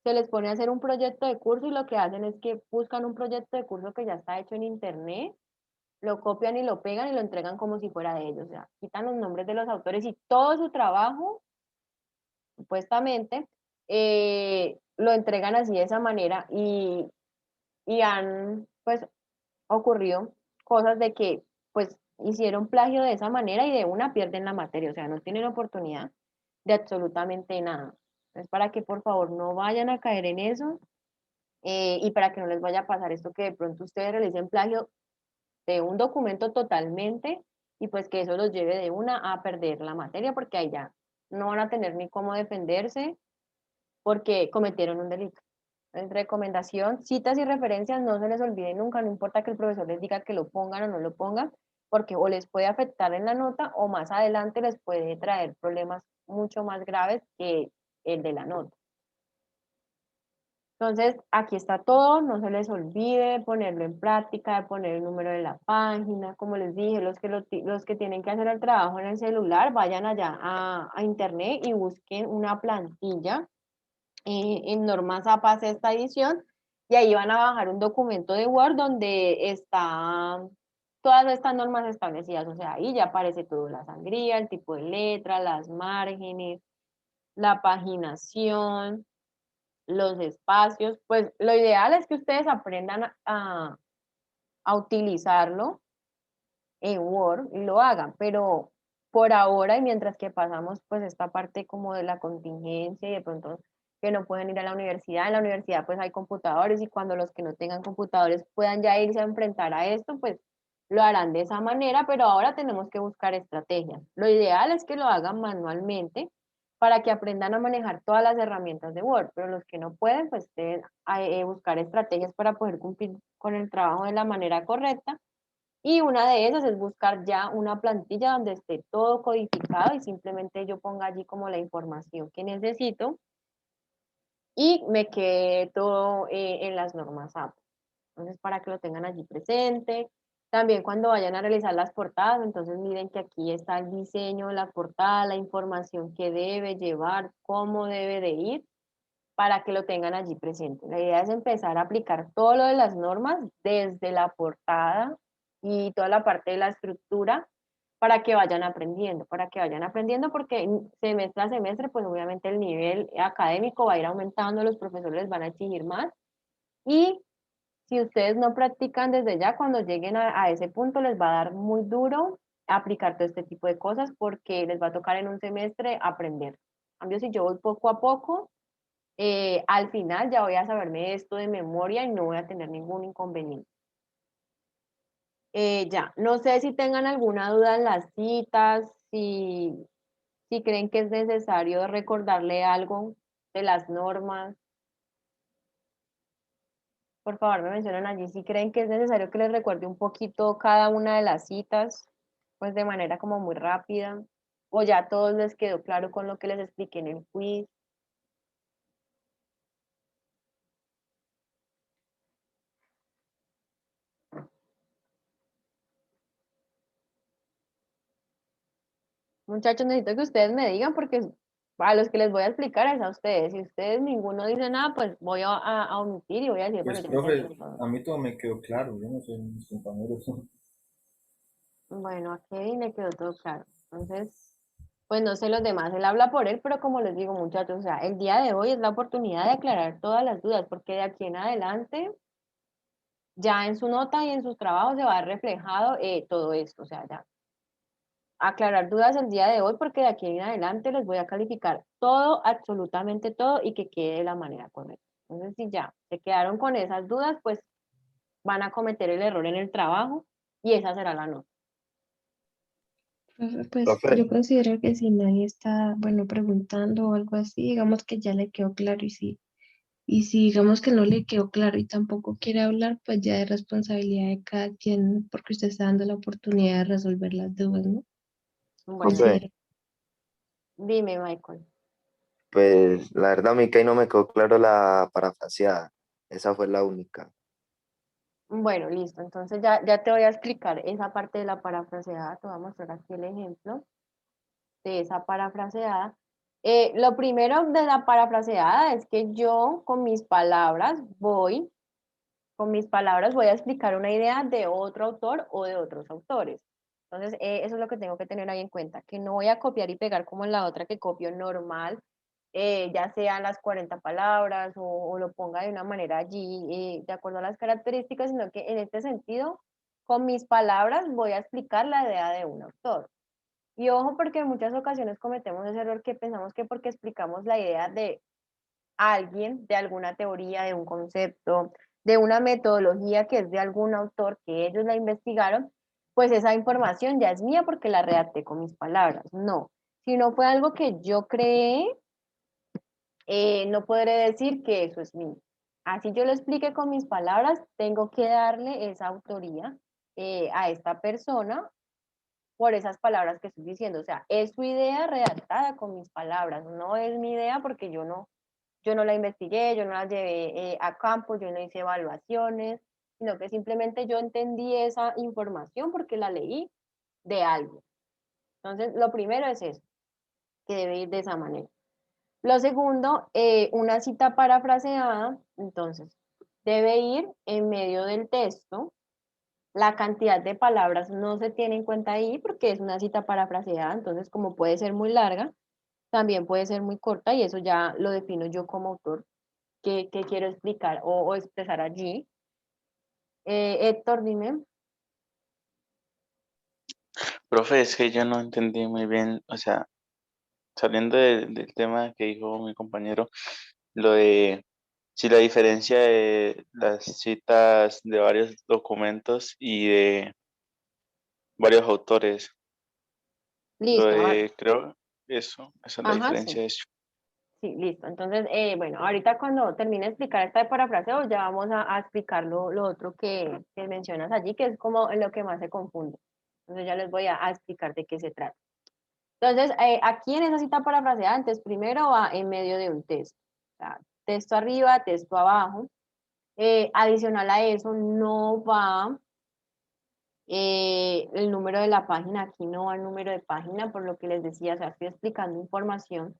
Speaker 1: se les pone a hacer un proyecto de curso y lo que hacen es que buscan un proyecto de curso que ya está hecho en internet, lo copian y lo pegan y lo entregan como si fuera de ellos, o sea, quitan los nombres de los autores y todo su trabajo supuestamente, lo entregan así de esa manera y han pues ocurrido cosas de que pues hicieron plagio de esa manera y de una pierden la materia, o sea, no tienen oportunidad de absolutamente nada. Entonces, para que por favor no vayan a caer en eso y para que no les vaya a pasar esto que de pronto ustedes realicen plagio de un documento totalmente y pues que eso los lleve de una a perder la materia porque ahí ya no van a tener ni cómo defenderse porque cometieron un delito. En recomendación, citas y referencias no se les olvide nunca, no importa que el profesor les diga que lo pongan o no lo pongan, porque o les puede afectar en la nota o más adelante les puede traer problemas mucho más graves que el de la nota. Entonces, aquí está todo, no se les olvide ponerlo en práctica, de poner el número de la página, como les dije, los que tienen que hacer el trabajo en el celular, vayan allá a internet y busquen una plantilla en Normas APA esta edición y ahí van a bajar un documento de Word donde están todas estas normas establecidas, o sea, ahí ya aparece todo, la sangría, el tipo de letra, las márgenes, la paginación, los espacios, pues lo ideal es que ustedes aprendan a utilizarlo en Word y lo hagan, pero por ahora y mientras que pasamos pues esta parte como de la contingencia y de pronto que no pueden ir a la universidad, en la universidad pues hay computadores y cuando los que no tengan computadores puedan ya irse a enfrentar a esto, pues lo harán de esa manera, pero ahora tenemos que buscar estrategias. Lo ideal es que lo hagan manualmente para que aprendan a manejar todas las herramientas de Word, pero los que no pueden pues deben buscar estrategias para poder cumplir con el trabajo de la manera correcta y una de esas es buscar ya una plantilla donde esté todo codificado y simplemente yo ponga allí como la información que necesito y me quede todo en las normas APA. Entonces, para que lo tengan allí presente. También cuando vayan a realizar las portadas, entonces miren que aquí está el diseño de la portada, la información que debe llevar, cómo debe de ir, para que lo tengan allí presente. La idea es empezar a aplicar todo lo de las normas desde la portada y toda la parte de la estructura para que vayan aprendiendo porque semestre a semestre, pues obviamente el nivel académico va a ir aumentando, los profesores les van a exigir más y si ustedes no practican desde ya, cuando lleguen a ese punto les va a dar muy duro aplicar todo este tipo de cosas porque les va a tocar en un semestre aprender. En cambio, si yo voy poco a poco, al final ya voy a saberme esto de memoria y no voy a tener ningún inconveniente. Ya, no sé si tengan alguna duda en las citas, si creen que es necesario recordarle algo de las normas. Por favor, me mencionan allí si creen que es necesario que les recuerde un poquito cada una de las citas, pues de manera como muy rápida, o ya a todos les quedó claro con lo que les expliqué en el quiz. Muchachos, necesito que ustedes me digan porque a los que les voy a explicar es a ustedes. Si ustedes ninguno dice nada, pues voy a omitir y voy a decir, bueno,
Speaker 7: Pues,
Speaker 1: ya entendí
Speaker 7: profe,
Speaker 1: todo.
Speaker 7: a mí todo me quedó claro, yo no sé mis compañeros.
Speaker 1: Bueno, a Kevin le quedó todo claro. Entonces, pues no sé los demás, él habla por él, pero como les digo, muchachos, o sea, el día de hoy es la oportunidad de aclarar todas las dudas, porque de aquí en adelante, ya en su nota y en sus trabajos se va a ver reflejado todo esto, o sea, ya aclarar dudas el día de hoy, porque de aquí en adelante les voy a calificar todo, absolutamente todo, y que quede de la manera correcta. Entonces, si ya se quedaron con esas dudas, pues van a cometer el error en el trabajo y esa será la nota.
Speaker 3: Profe, pues
Speaker 5: Profe,
Speaker 3: yo considero que si nadie está, bueno, preguntando o algo así, digamos que ya le quedó claro y si digamos que no le quedó claro y tampoco quiere hablar, pues ya es responsabilidad de cada quien porque usted está dando la oportunidad de resolver las dudas, ¿no?
Speaker 1: Bueno,
Speaker 5: profe,
Speaker 3: Considero.
Speaker 1: dime, Michael.
Speaker 5: pues la verdad a mí que ahí no me quedó claro la parafraseada. Esa fue la única.
Speaker 1: Bueno, listo. Entonces ya te voy a explicar esa parte de la parafraseada. Te voy a mostrar aquí el ejemplo de esa parafraseada. Lo primero de la parafraseada es que yo con mis palabras voy a explicar una idea de otro autor o de otros autores. Entonces, eso es lo que tengo que tener ahí en cuenta, que no voy a copiar y pegar como en la otra que copio normal, ya sean las 40 palabras o lo ponga de una manera allí, de acuerdo a las características, sino que en este sentido, con mis palabras voy a explicar la idea de un autor. Y ojo, porque en muchas ocasiones cometemos ese error que pensamos que porque explicamos la idea de alguien, de alguna teoría, de un concepto, de una metodología que es de algún autor que ellos la investigaron, pues esa información ya es mía porque la redacté con mis palabras. No, si no fue algo que yo creé, no podré decir que eso es mío. Así yo lo expliqué con mis palabras, tengo que darle esa autoría a esta persona por esas palabras que estoy diciendo. O sea, es su idea redactada con mis palabras, no es mi idea porque yo no la investigué, yo no la llevé a campo, yo no hice evaluaciones, sino que simplemente yo entendí esa información porque la leí de algo. Entonces, lo primero es eso, que debe ir de esa manera. Lo segundo, una cita parafraseada, entonces, debe ir en medio del texto. La cantidad de palabras no se tiene en cuenta ahí porque es una cita parafraseada, entonces como puede ser muy larga, también puede ser muy corta y eso ya lo defino yo como autor que quiero explicar o expresar allí. Héctor, dime.
Speaker 7: Profe, es que yo no entendí muy bien, o sea, saliendo del tema que dijo mi compañero, lo de si la diferencia de las citas de varios documentos y de varios autores, lo
Speaker 1: Listo.
Speaker 7: de, creo, esa es la
Speaker 1: Ajá, sí.
Speaker 7: diferencia de eso.
Speaker 1: Sí, listo. Entonces, bueno, ahorita cuando termine de explicar esta de parafraseo, ya vamos a explicar lo otro que mencionas allí, que es como en lo que más se confunde. Entonces ya les voy a explicar de qué se trata. Entonces, aquí en esa cita parafraseada, entonces primero va en medio de un texto. O sea, texto arriba, texto abajo. Adicional a eso, no va el número de la página, aquí no va el número de página, por lo que les decía, o sea, estoy explicando información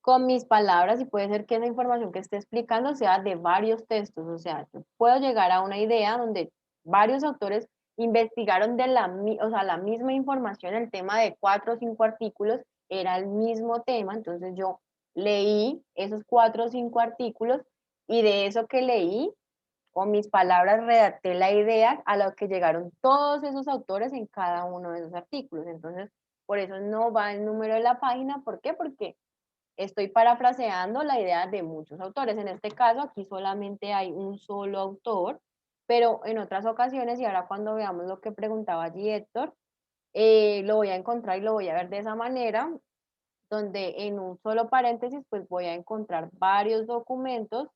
Speaker 1: con mis palabras y puede ser que esa información que esté explicando sea de varios textos, o sea, yo puedo llegar a una idea donde varios autores investigaron o sea, la misma información, el tema de 4 o 5 artículos, era el mismo tema, entonces yo leí esos 4 o 5 artículos y de eso que leí, con mis palabras redacté la idea a la que llegaron todos esos autores en cada uno de esos artículos, entonces por eso no va el número de la página, ¿por qué? Porque estoy parafraseando la idea de muchos autores. En este caso, aquí solamente hay un solo autor, pero en otras ocasiones, y ahora cuando veamos lo que preguntaba allí Héctor, lo voy a encontrar y lo voy a ver de esa manera, donde en un solo paréntesis, pues voy a encontrar varios documentos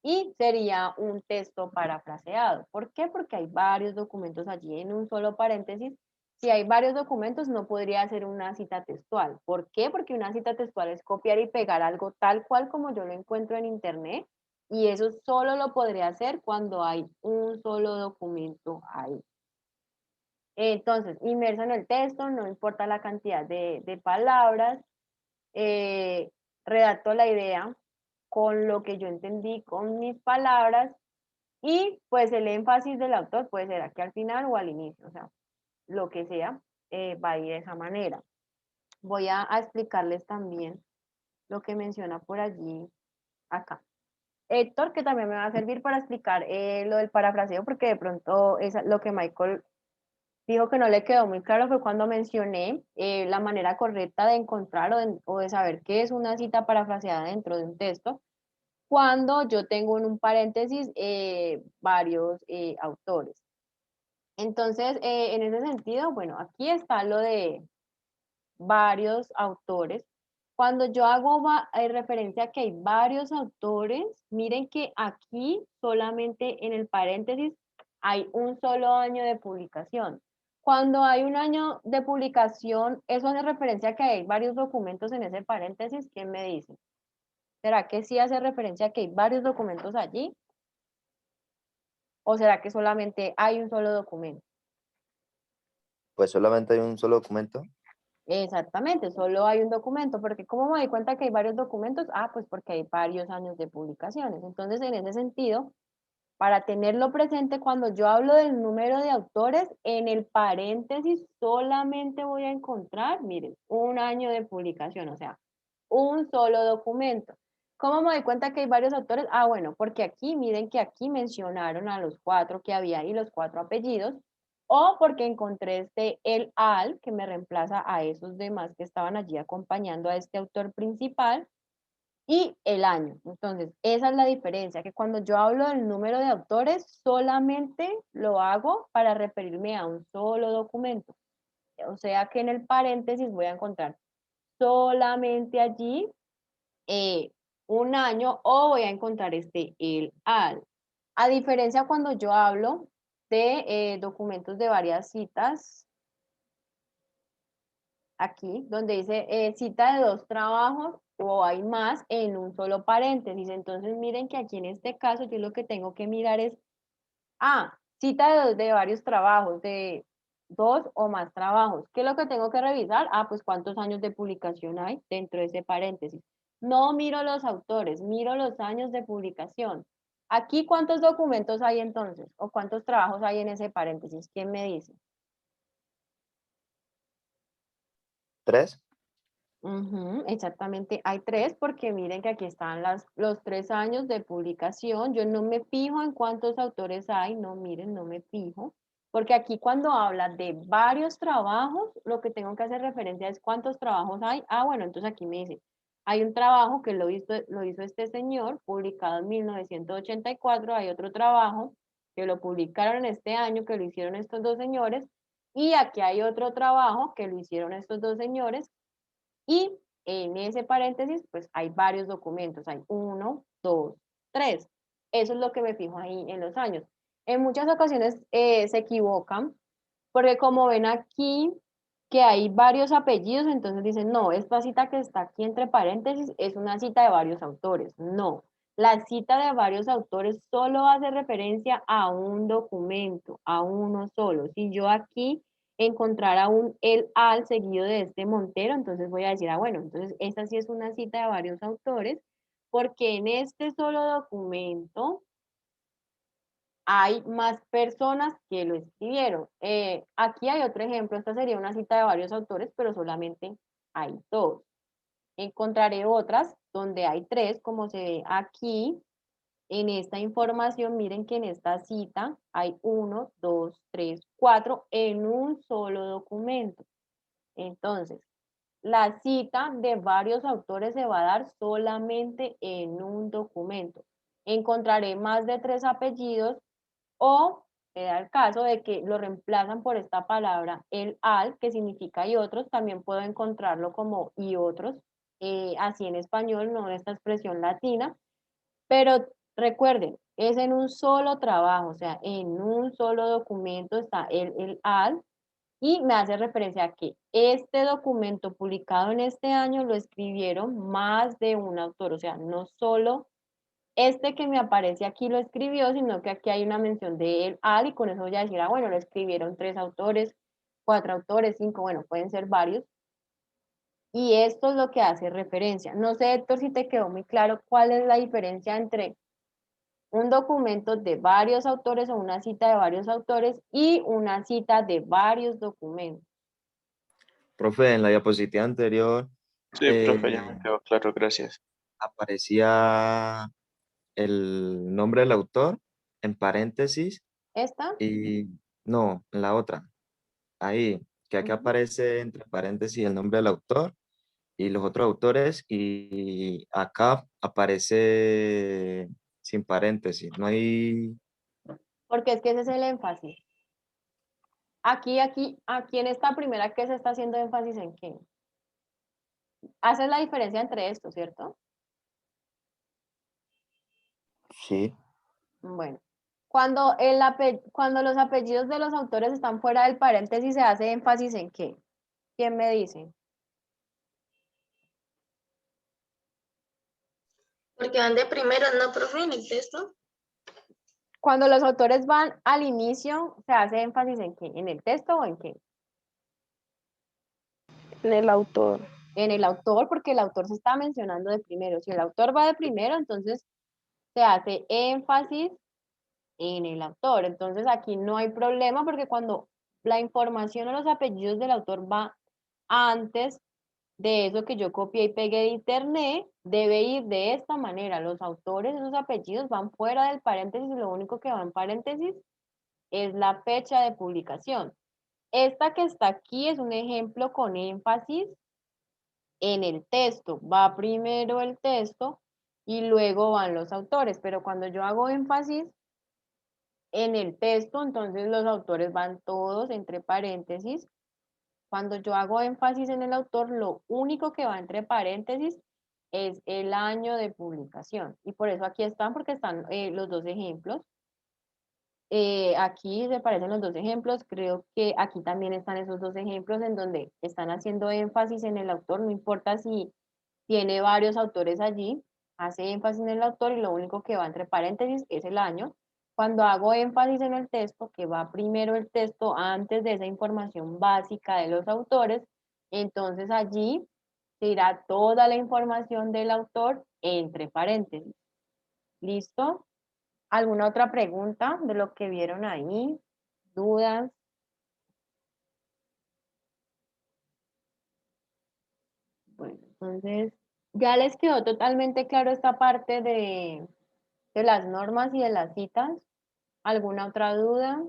Speaker 1: y sería un texto parafraseado. ¿Por qué? Porque hay varios documentos allí en un solo paréntesis. Si hay varios documentos, no podría ser una cita textual. ¿Por qué? Porque una cita textual es copiar y pegar algo tal cual como yo lo encuentro en internet y eso solo lo podría hacer cuando hay un solo documento ahí. Entonces, inmerso en el texto, no importa la cantidad de palabras, eh, redacto la idea con lo que yo entendí con mis palabras y pues el énfasis del autor puede ser aquí al final o al inicio, o sea, lo que sea, va a ir de esa manera. voy a explicarles también lo que menciona por allí, acá. Héctor, que también me va a servir para explicar lo del parafraseo, porque de pronto es lo que Michael dijo que no le quedó muy claro fue cuando mencioné la manera correcta de encontrar o de saber qué es una cita parafraseada dentro de un texto, cuando yo tengo en un paréntesis varios autores. Entonces, en ese sentido, bueno, aquí está lo de varios autores. Cuando yo hago referencia a que hay varios autores, miren que aquí solamente en el paréntesis hay un solo año de publicación. Cuando hay un año de publicación, eso hace referencia a que hay varios documentos en ese paréntesis. ¿Quién me dice? ¿Será que sí hace referencia a que hay varios documentos allí? ¿O será que solamente hay un solo documento?
Speaker 5: Pues solamente hay un solo documento.
Speaker 1: Exactamente, solo hay un documento, porque ¿cómo me doy cuenta que hay varios documentos? Ah, pues porque hay varios años de publicaciones. Entonces, en ese sentido, para tenerlo presente, cuando yo hablo del número de autores, en el paréntesis solamente voy a encontrar, miren, un año de publicación, o sea, un solo documento. ¿Cómo me doy cuenta que hay varios autores? Ah, bueno, porque aquí, miren que aquí mencionaron a los 4 que había y los 4 apellidos, o porque encontré el al que me reemplaza a esos demás que estaban allí acompañando a este autor principal, y el año. Entonces, esa es la diferencia, que cuando yo hablo del número de autores, solamente lo hago para referirme a un solo documento. O sea que en el paréntesis voy a encontrar solamente allí un año, o voy a encontrar el al. A diferencia cuando yo hablo de documentos de varias citas, aquí, donde dice cita de 2 trabajos o hay más en un solo paréntesis. Entonces, miren que aquí en este caso yo lo que tengo que mirar es, cita de varios trabajos, de 2 o más trabajos. ¿Qué es lo que tengo que revisar? Pues cuántos años de publicación hay dentro de ese paréntesis. No miro los autores, miro los años de publicación. Aquí, ¿cuántos documentos hay entonces? ¿O cuántos trabajos hay en ese paréntesis? ¿Quién me dice?
Speaker 5: 3.
Speaker 1: Exactamente, hay 3 porque miren que aquí están los 3 años de publicación. Yo no me fijo en cuántos autores hay, no, miren, no me fijo, porque aquí cuando habla de varios trabajos, lo que tengo que hacer referencia es cuántos trabajos hay. Bueno, entonces aquí me dice, hay un trabajo que lo hizo este señor, publicado en 1984, hay otro trabajo que lo publicaron en este año, que lo hicieron estos 2 señores, y aquí hay otro trabajo que lo hicieron estos 2 señores, y en ese paréntesis, pues hay varios documentos, hay 1, 2, 3. Eso es lo que me fijo ahí en los años. En muchas ocasiones se equivocan, porque como ven aquí que hay varios apellidos, entonces dicen, no, esta cita que está aquí entre paréntesis es una cita de varios autores. No, la cita de varios autores solo hace referencia a un documento, a uno solo. Si yo aquí encontrara el al seguido de este Montero, entonces voy a decir, bueno, entonces esta sí es una cita de varios autores, porque en este solo documento hay más personas que lo escribieron. Aquí hay otro ejemplo, esta sería una cita de varios autores, pero solamente hay 2. Encontraré otras donde hay 3, como se ve aquí. En esta información, miren que en esta cita hay 1, 2, 3, 4 en un solo documento. Entonces, la cita de varios autores se va a dar solamente en un documento. Encontraré más de 3 apellidos, o me da el caso de que lo reemplazan por esta palabra, el al, que significa y otros. También puedo encontrarlo como y otros, así en español, no esta expresión latina. Pero recuerden, es en un solo trabajo, o sea, en un solo documento está el al, y me hace referencia a que este documento publicado en este año lo escribieron más de un autor, o sea, no solo este que me aparece aquí lo escribió, sino que aquí hay una mención de él, al, y con eso voy a decir, bueno, lo escribieron 3 autores, 4 autores, 5, bueno, pueden ser varios. Y esto es lo que hace referencia. No sé, Héctor, si te quedó muy claro cuál es la diferencia entre un documento de varios autores o una cita de varios autores y una cita de varios documentos.
Speaker 5: Profe, en la diapositiva anterior
Speaker 7: Sí, profe, ya me quedó claro, gracias.
Speaker 5: aparecía el nombre del autor en paréntesis
Speaker 1: ¿Esta?
Speaker 5: y no, en la otra. Ahí, que aquí
Speaker 1: Ujú.
Speaker 5: aparece entre paréntesis el nombre del autor y los otros autores y acá aparece sin paréntesis. No hay,
Speaker 1: Porque es que ese es el énfasis. Aquí en esta primera, ¿qué se está haciendo énfasis en qué? Haces la diferencia entre esto, ¿cierto?
Speaker 5: sí,
Speaker 1: Bueno, cuando los apellidos de los autores están fuera del paréntesis, ¿se hace énfasis en qué? ¿Quién me dice?
Speaker 8: Porque van de primero, ¿no, profe, en el texto?
Speaker 1: Cuando los autores van al inicio, ¿se hace énfasis en qué? ¿En el texto o en qué?
Speaker 2: En el autor.
Speaker 1: En el autor, porque el autor se está mencionando de primero. Si el autor va de primero, entonces se hace énfasis en el autor. Entonces aquí no hay problema porque cuando la información o los apellidos del autor va antes de eso que yo copié y pegué de internet, debe ir de esta manera. Los autores, esos apellidos van fuera del paréntesis y lo único que va en paréntesis es la fecha de publicación. Esta que está aquí es un ejemplo con énfasis en el texto. Va primero el texto y luego van los autores, pero cuando yo hago énfasis en el texto, entonces los autores van todos entre paréntesis. Cuando yo hago énfasis en el autor, lo único que va entre paréntesis es el año de publicación. Y por eso aquí están, porque están los dos ejemplos. Aquí se parecen los dos ejemplos. Creo que aquí también están esos dos ejemplos en donde están haciendo énfasis en el autor. No importa si tiene varios autores allí, hace énfasis en el autor y lo único que va entre paréntesis es el año. Cuando hago énfasis en el texto, que va primero el texto antes de esa información básica de los autores, entonces allí se irá toda la información del autor entre paréntesis. ¿Listo? ¿Alguna otra pregunta de lo que vieron ahí? ¿Dudas? Bueno, entonces ya les quedó totalmente claro esta parte de las normas y de las citas. ¿Alguna otra duda?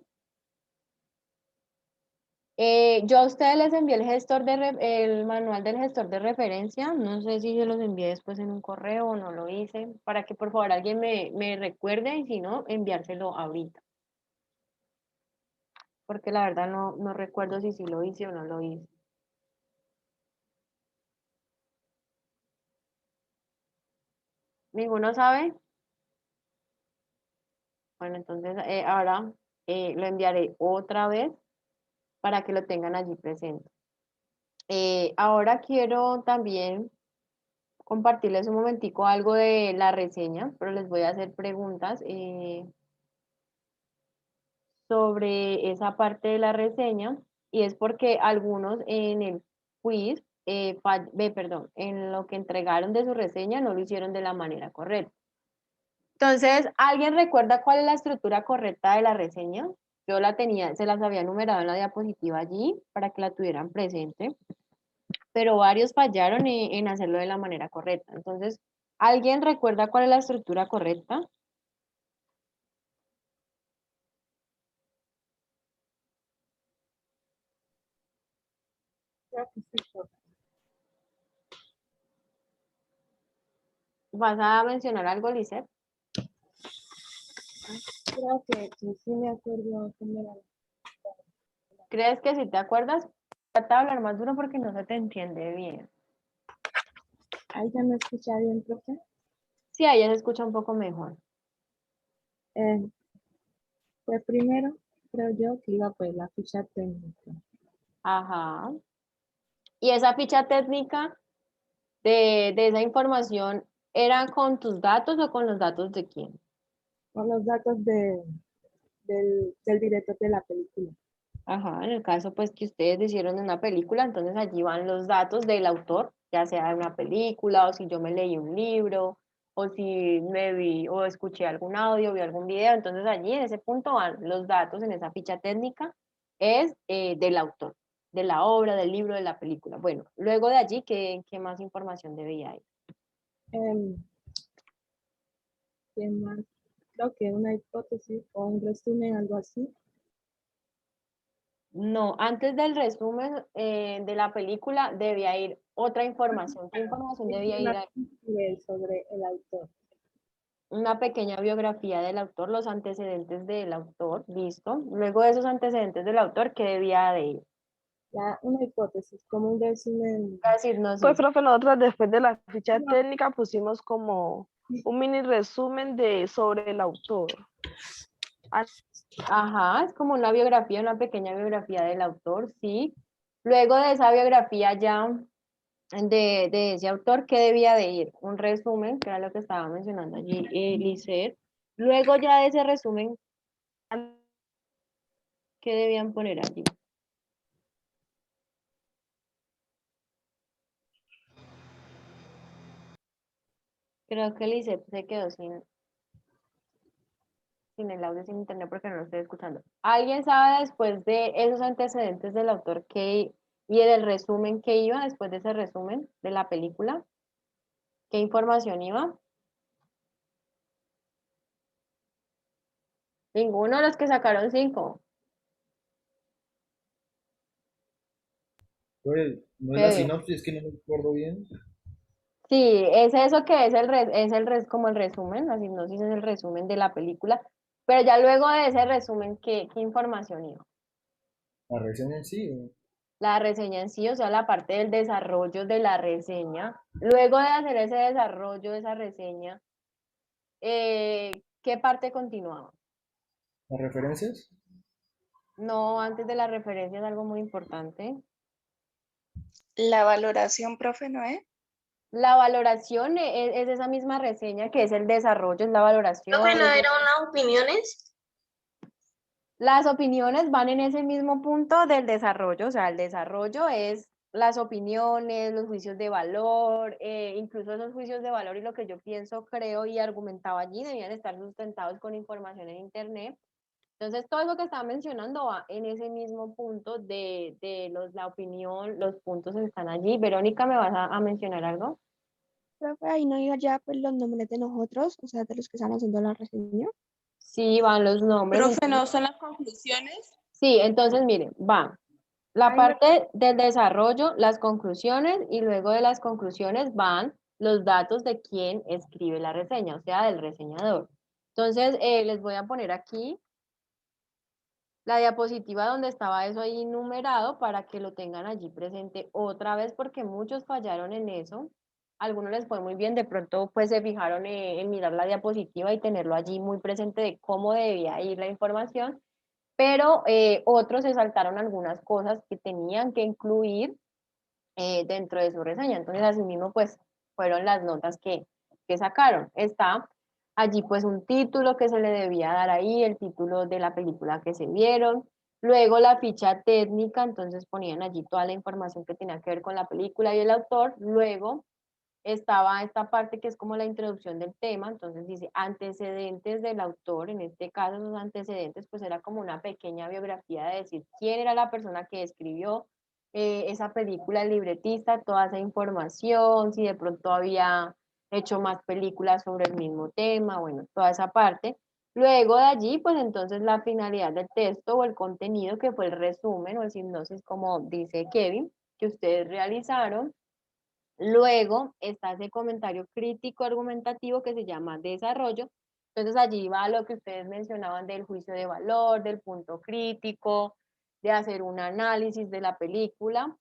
Speaker 1: Yo a ustedes les envié el manual del gestor de referencia. No sé si se los envié después en un correo o no lo hice, para que por favor alguien me recuerde y si no, enviárselo ahorita. Porque la verdad no recuerdo si sí lo hice o no lo hice. ¿Ninguno sabe? Bueno, entonces ahora lo enviaré otra vez para que lo tengan allí presente. Ahora quiero también compartirles un momentico algo de la reseña, pero les voy a hacer preguntas sobre esa parte de la reseña y es porque algunos en el quiz, perdón, en lo que entregaron de su reseña no lo hicieron de la manera correcta. Entonces, ¿alguien recuerda cuál es la estructura correcta de la reseña? Yo la tenía, se las había numerado en la diapositiva allí para que la tuvieran presente, pero varios fallaron en hacerlo de la manera correcta. Entonces, ¿alguien recuerda cuál es la estructura correcta? ¿Vas a mencionar algo, Lisette?
Speaker 9: Creo que sí me acuerdo cómo era.
Speaker 1: ¿Crees que si te acuerdas? Trata de hablar más duro porque no se te entiende bien.
Speaker 9: Ahí ya me escucha bien, profe.
Speaker 1: Sí, ahí ya se escucha un poco mejor.
Speaker 9: Pues primero, creo yo que iba pues la ficha técnica.
Speaker 1: Ajá. ¿Y esa ficha técnica de esa información era con tus datos o con los datos de quién?
Speaker 9: Con los datos del director de la película.
Speaker 1: Ajá, en el caso pues que ustedes hicieron una película, entonces allí van los datos del autor, ya sea de una película o si yo me leí un libro o si me vi o escuché algún audio, vi algún video, entonces allí en ese punto van los datos en esa ficha técnica es del autor. de la obra, del libro, de la película. Bueno, luego de allí, ¿qué más información debía ir?
Speaker 9: Em, ¿Qué más? Creo que una hipótesis o un resumen, algo así.
Speaker 1: No, antes del resumen de la película debía ir otra información. ¿Qué información debía ir ahí?
Speaker 9: Sobre el autor.
Speaker 1: Una pequeña biografía del autor, los antecedentes del autor, listo. Luego de esos antecedentes del autor, ¿qué debía de ir?
Speaker 9: Una hipótesis, como un resumen.
Speaker 1: Es decir, no sé.
Speaker 2: Pues, profe, nosotros después de la ficha
Speaker 9: No.
Speaker 2: técnica pusimos como un mini resumen sobre el autor.
Speaker 1: Ajá, es como una biografía, una pequeña biografía del autor, sí. Luego de esa biografía ya de ese autor, ¿qué debía de ir? Un resumen, que era lo que estaba mencionando allí, Lisset. Luego ya de ese resumen, ¿qué debían poner allí? Creo que Lisset se quedó sin el audio, sin internet, porque no lo estoy escuchando. ¿Alguien sabe después de esos antecedentes del autor y del resumen que iba después de ese resumen de la película? ¿Qué información iba? Ninguno de los que sacaron 5.
Speaker 4: Pues, no es la
Speaker 1: Bebé.
Speaker 4: sinopsis, es que no me acuerdo bien.
Speaker 1: Sí, es eso que como el resumen, la hipnosis es el resumen de la película, pero ya luego de ese resumen, ¿qué información iba?
Speaker 4: La reseña en sí.
Speaker 1: La reseña en sí, o sea, la parte del desarrollo de la reseña. Luego de hacer ese desarrollo de esa reseña, ¿qué parte continuaba?
Speaker 4: Las referencias.
Speaker 1: No, antes de la referencia es algo muy importante.
Speaker 10: La valoración, profe, ¿no es?
Speaker 1: La valoración es esa misma reseña que es el desarrollo, es la valoración.
Speaker 8: Profe, ¿no era unas opiniones?
Speaker 1: Las opiniones van en ese mismo punto del desarrollo, o sea, el desarrollo es las opiniones, los juicios de valor, incluso esos juicios de valor y lo que yo pienso, creo y argumentaba allí debían estar sustentados con información en internet. Entonces, todo eso que estaba mencionando va en ese mismo punto la opinión, los puntos están allí. Verónica, ¿me vas a mencionar algo?
Speaker 11: Profe, ahí no iba ya pues los nombres de nosotros, o sea, de los que están haciendo la reseña.
Speaker 1: Sí, van los nombres.
Speaker 6: Profe, ¿no son las conclusiones?
Speaker 1: Sí, entonces miren, va la
Speaker 11: Ahí
Speaker 1: parte del desarrollo, las conclusiones y luego de las conclusiones van los datos de quién escribe la reseña, o sea, del reseñador. Entonces, les voy a poner aquí la diapositiva donde estaba eso ahí numerado para que lo tengan allí presente otra vez porque muchos fallaron en eso. Algunos les fue muy bien, de pronto pues se fijaron en mirar la diapositiva y tenerlo allí muy presente de cómo debía ir la información, pero otros se saltaron algunas cosas que tenían que incluir dentro de su reseña. Entonces, asimismo, pues fueron las notas que sacaron. Está allí pues un título que se le debía dar ahí, el título de la película que se vieron, luego la ficha técnica, entonces ponían allí toda la información que tenía que ver con la película y el autor, luego estaba esta parte que es como la introducción del tema, entonces dice antecedentes del autor, en este caso esos antecedentes pues era como una pequeña biografía de decir quién era la persona que escribió esa película, el libretista, toda esa información, si de pronto había hecho más películas sobre el mismo tema, bueno, toda esa parte. Luego de allí, pues entonces la finalidad del texto o el contenido que fue el resumen o el hipnosis, como dice Kevin, que ustedes realizaron. Luego está ese comentario crítico argumentativo que se llama desarrollo. Entonces allí va lo que ustedes mencionaban del juicio de valor, del punto crítico, de hacer un análisis de la película.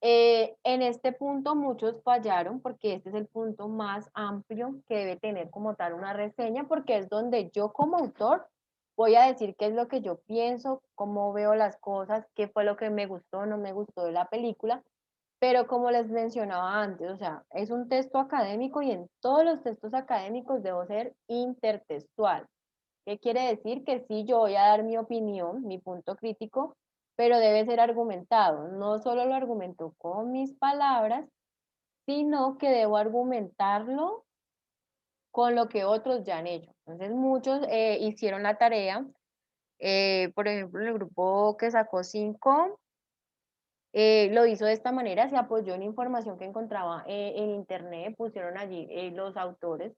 Speaker 1: En este punto muchos fallaron porque este es el punto más amplio que debe tener como tal una reseña porque es donde yo como autor voy a decir qué es lo que yo pienso, cómo veo las cosas, qué fue lo que me gustó o no me gustó de la película. Pero como les mencionaba antes, o sea, es un texto académico y en todos los textos académicos debo ser intertextual. ¿Qué quiere decir? Que sí, yo voy a dar mi opinión, mi punto crítico, pero debe ser argumentado. No solo lo argumento con mis palabras, sino que debo argumentarlo con lo que otros ya han hecho. Entonces, muchos hicieron la tarea. Por ejemplo, el grupo que sacó 5, lo hizo de esta manera, se apoyó en información que encontraba en internet, pusieron allí los autores,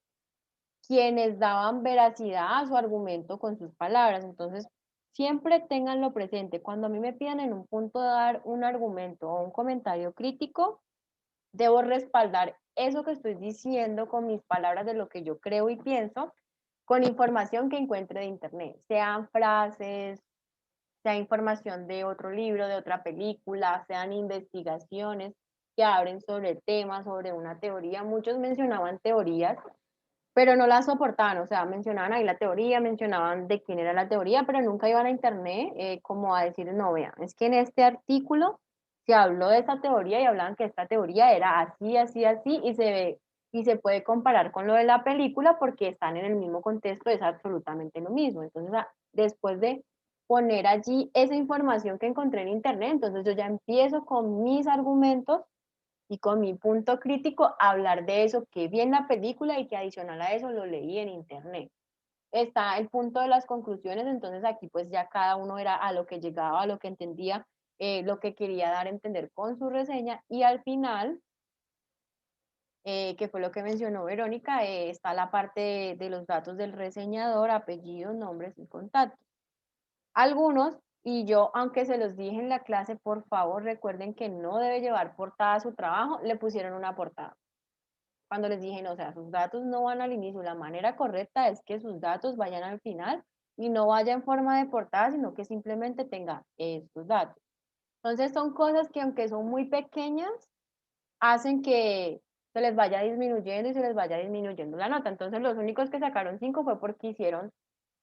Speaker 1: quienes daban veracidad a su argumento con sus palabras. Entonces, siempre ténganlo presente. Cuando a mí me piden en un punto dar un argumento o un comentario crítico, debo respaldar eso que estoy diciendo con mis palabras de lo que yo creo y pienso, con información que encuentre de internet, sean frases, sea información de otro libro, de otra película, sean investigaciones que abren sobre el tema, sobre una teoría. Muchos mencionaban teorías, pero no la soportaban, o sea, mencionaban ahí la teoría, mencionaban de quién era la teoría, pero nunca iban a internet como a decir, no, vean, es que en este artículo se habló de esa teoría y hablaban que esta teoría era así, así, así, y se puede comparar con lo de la película porque están en el mismo contexto, es absolutamente lo mismo. Entonces, después de poner allí esa información que encontré en internet, entonces yo ya empiezo con mis argumentos y con mi punto crítico hablar de eso que vi en la película y que adicional a eso lo leí en internet. Está el punto de las conclusiones, entonces aquí pues ya cada uno era a lo que llegaba, a lo que entendía, lo que quería dar a entender con su reseña y al final, que fue lo que mencionó Verónica, está la parte de los datos del reseñador, apellidos, nombres y contactos. Algunos, y yo, aunque se los dije en la clase, por favor recuerden que no debe llevar portada a su trabajo, le pusieron una portada. Cuando les dije, no, o sea, sus datos no van al inicio, la manera correcta es que sus datos vayan al final y no vaya en forma de portada, sino que simplemente tenga estos datos. Entonces son cosas que aunque son muy pequeñas, hacen que se les vaya disminuyendo y se les vaya disminuyendo la nota. Entonces los únicos que sacaron 5 fue porque hicieron,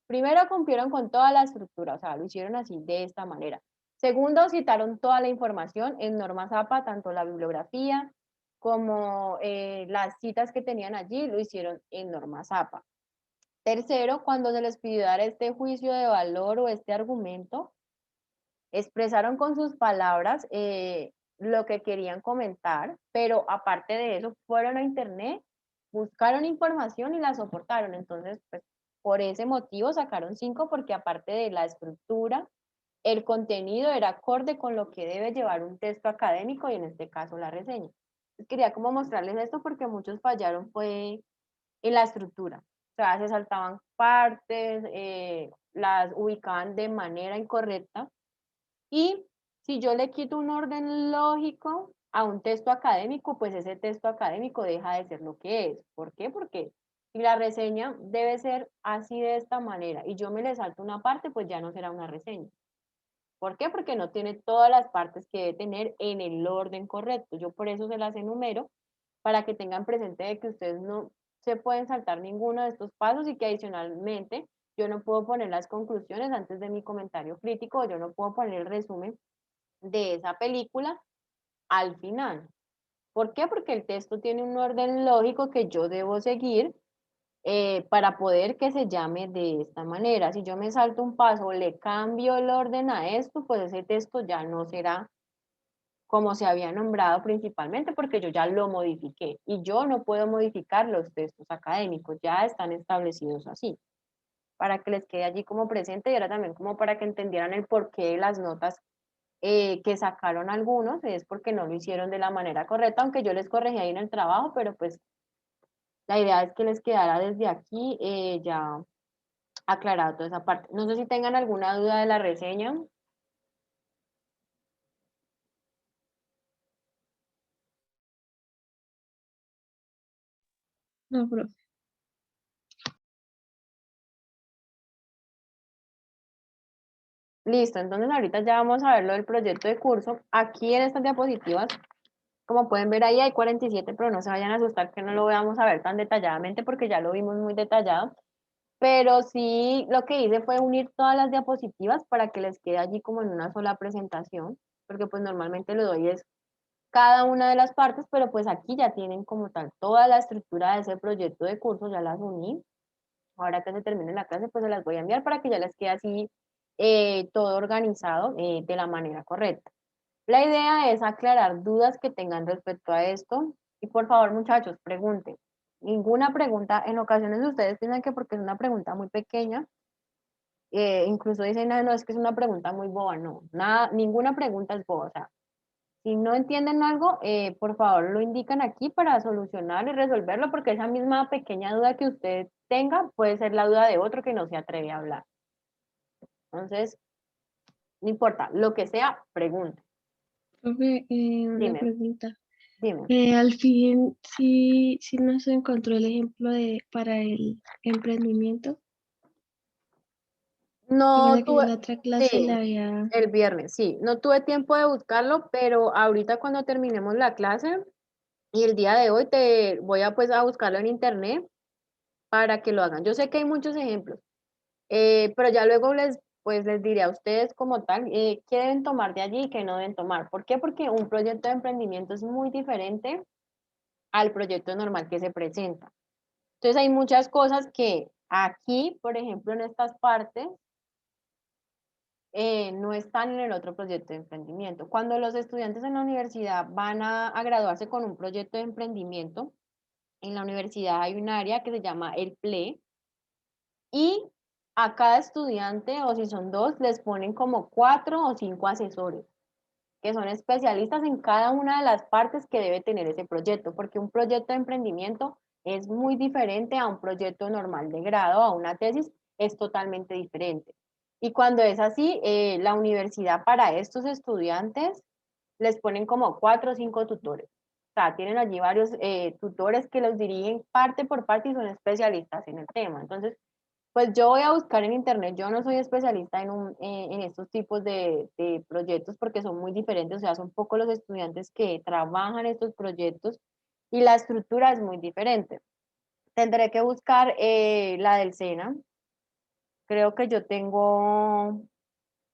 Speaker 1: primero cumplieron con toda la estructura, o sea, lo hicieron así, de esta manera. Segundo, citaron toda la información en norma APA, tanto la bibliografía como las citas que tenían allí, lo hicieron en norma APA. Tercero, cuando se les pidió dar este juicio de valor o este argumento, expresaron con sus palabras lo que querían comentar, pero aparte de eso, fueron a internet, buscaron información y la soportaron. Entonces, pues, por ese motivo sacaron 5, porque aparte de la estructura, el contenido era acorde con lo que debe llevar un texto académico y en este caso la reseña. Entonces, quería como mostrarles esto porque muchos fallaron fue en la estructura. O sea, se saltaban partes, las ubicaban de manera incorrecta. Y si yo le quito un orden lógico a un texto académico, pues ese texto académico deja de ser lo que es. ¿Por qué? Porque si la reseña debe ser así de esta manera y yo me le salto una parte, pues ya no será una reseña. ¿Por qué? Porque no tiene todas las partes que debe tener en el orden correcto. Yo por eso se las enumero para que tengan presente de que ustedes no se pueden saltar ninguno de estos pasos y que adicionalmente yo no puedo poner las conclusiones antes de mi comentario crítico, yo no puedo poner el resumen de esa película al final. ¿Por qué? Porque el texto tiene un orden lógico que yo debo seguir para poder que se llame de esta manera. Si yo me salto un paso o le cambio el orden a esto, pues ese texto ya no será como se había nombrado principalmente porque yo ya lo modifiqué y yo no puedo modificar los textos académicos, ya están establecidos así, para que les quede allí como presente y ahora también como para que entendieran el porqué de las notas que sacaron algunos, es porque no lo hicieron de la manera correcta, aunque yo les corregí ahí en el trabajo, pero pues la idea es que les quedara desde aquí ya aclarado toda esa parte. No sé si tengan alguna duda de la reseña.
Speaker 3: No, profe.
Speaker 1: Listo, entonces ahorita ya vamos a ver lo del proyecto de curso. Aquí en estas diapositivas, como pueden ver ahí hay 47, pero no se vayan a asustar que no lo vamos a ver tan detalladamente porque ya lo vimos muy detallado. Pero sí, lo que hice fue unir todas las diapositivas para que les quede allí como en una sola presentación, porque pues normalmente lo doy es cada una de las partes, pero pues aquí ya tienen como tal toda la estructura de ese proyecto de curso, ya las uní. Ahora que se termine la clase, pues se las voy a enviar para que ya les quede así todo organizado de la manera correcta. La idea es aclarar dudas que tengan respecto a esto. Y por favor, muchachos, pregunten. Ninguna pregunta, en ocasiones ustedes piensan que porque es una pregunta muy pequeña, incluso dicen, "Ah, no, es que es una pregunta muy boba". No, nada, ninguna pregunta es boba. O sea, Si no entienden algo, por favor lo indican aquí para solucionar y resolverlo, porque esa misma pequeña duda que usted tenga puede ser la duda de otro que no se atreve a hablar. Entonces, no importa, lo que sea, pregunte.
Speaker 3: Profe, una
Speaker 1: Dime,
Speaker 3: pregunta.
Speaker 1: dime.
Speaker 3: Al fin, sí, sí nos encontró el ejemplo para el emprendimiento.
Speaker 1: No
Speaker 3: Recuerda que yo en
Speaker 1: tuve,
Speaker 3: la otra clase
Speaker 1: sí,
Speaker 3: la había...
Speaker 1: el viernes, sí. No tuve tiempo de buscarlo, pero ahorita cuando terminemos la clase y el día de hoy te voy a pues a buscarlo en internet para que lo hagan. Yo sé que hay muchos ejemplos, pero ya luego pues les diré a ustedes como tal qué deben tomar de allí y qué no deben tomar. ¿Por qué? Porque un proyecto de emprendimiento es muy diferente al proyecto normal que se presenta. Entonces hay muchas cosas que aquí, por ejemplo, en estas partes, no están en el otro proyecto de emprendimiento. Cuando los estudiantes en la universidad van a graduarse con un proyecto de emprendimiento, en la universidad hay un área que se llama el PLE y a cada estudiante, o si son dos, les ponen como 4 o 5 asesores, que son especialistas en cada una de las partes que debe tener ese proyecto, porque un proyecto de emprendimiento es muy diferente a un proyecto normal de grado, a una tesis, es totalmente diferente. Y cuando es así, la universidad para estos estudiantes les ponen como 4 o 5 tutores. O sea, tienen allí varios tutores que los dirigen parte por parte y son especialistas en el tema. Entonces, pues yo voy a buscar en internet, yo no soy especialista en estos tipos de proyectos porque son muy diferentes, o sea, son pocos los estudiantes que trabajan estos proyectos y la estructura es muy diferente. Tendré que buscar la del SENA. Creo que yo tengo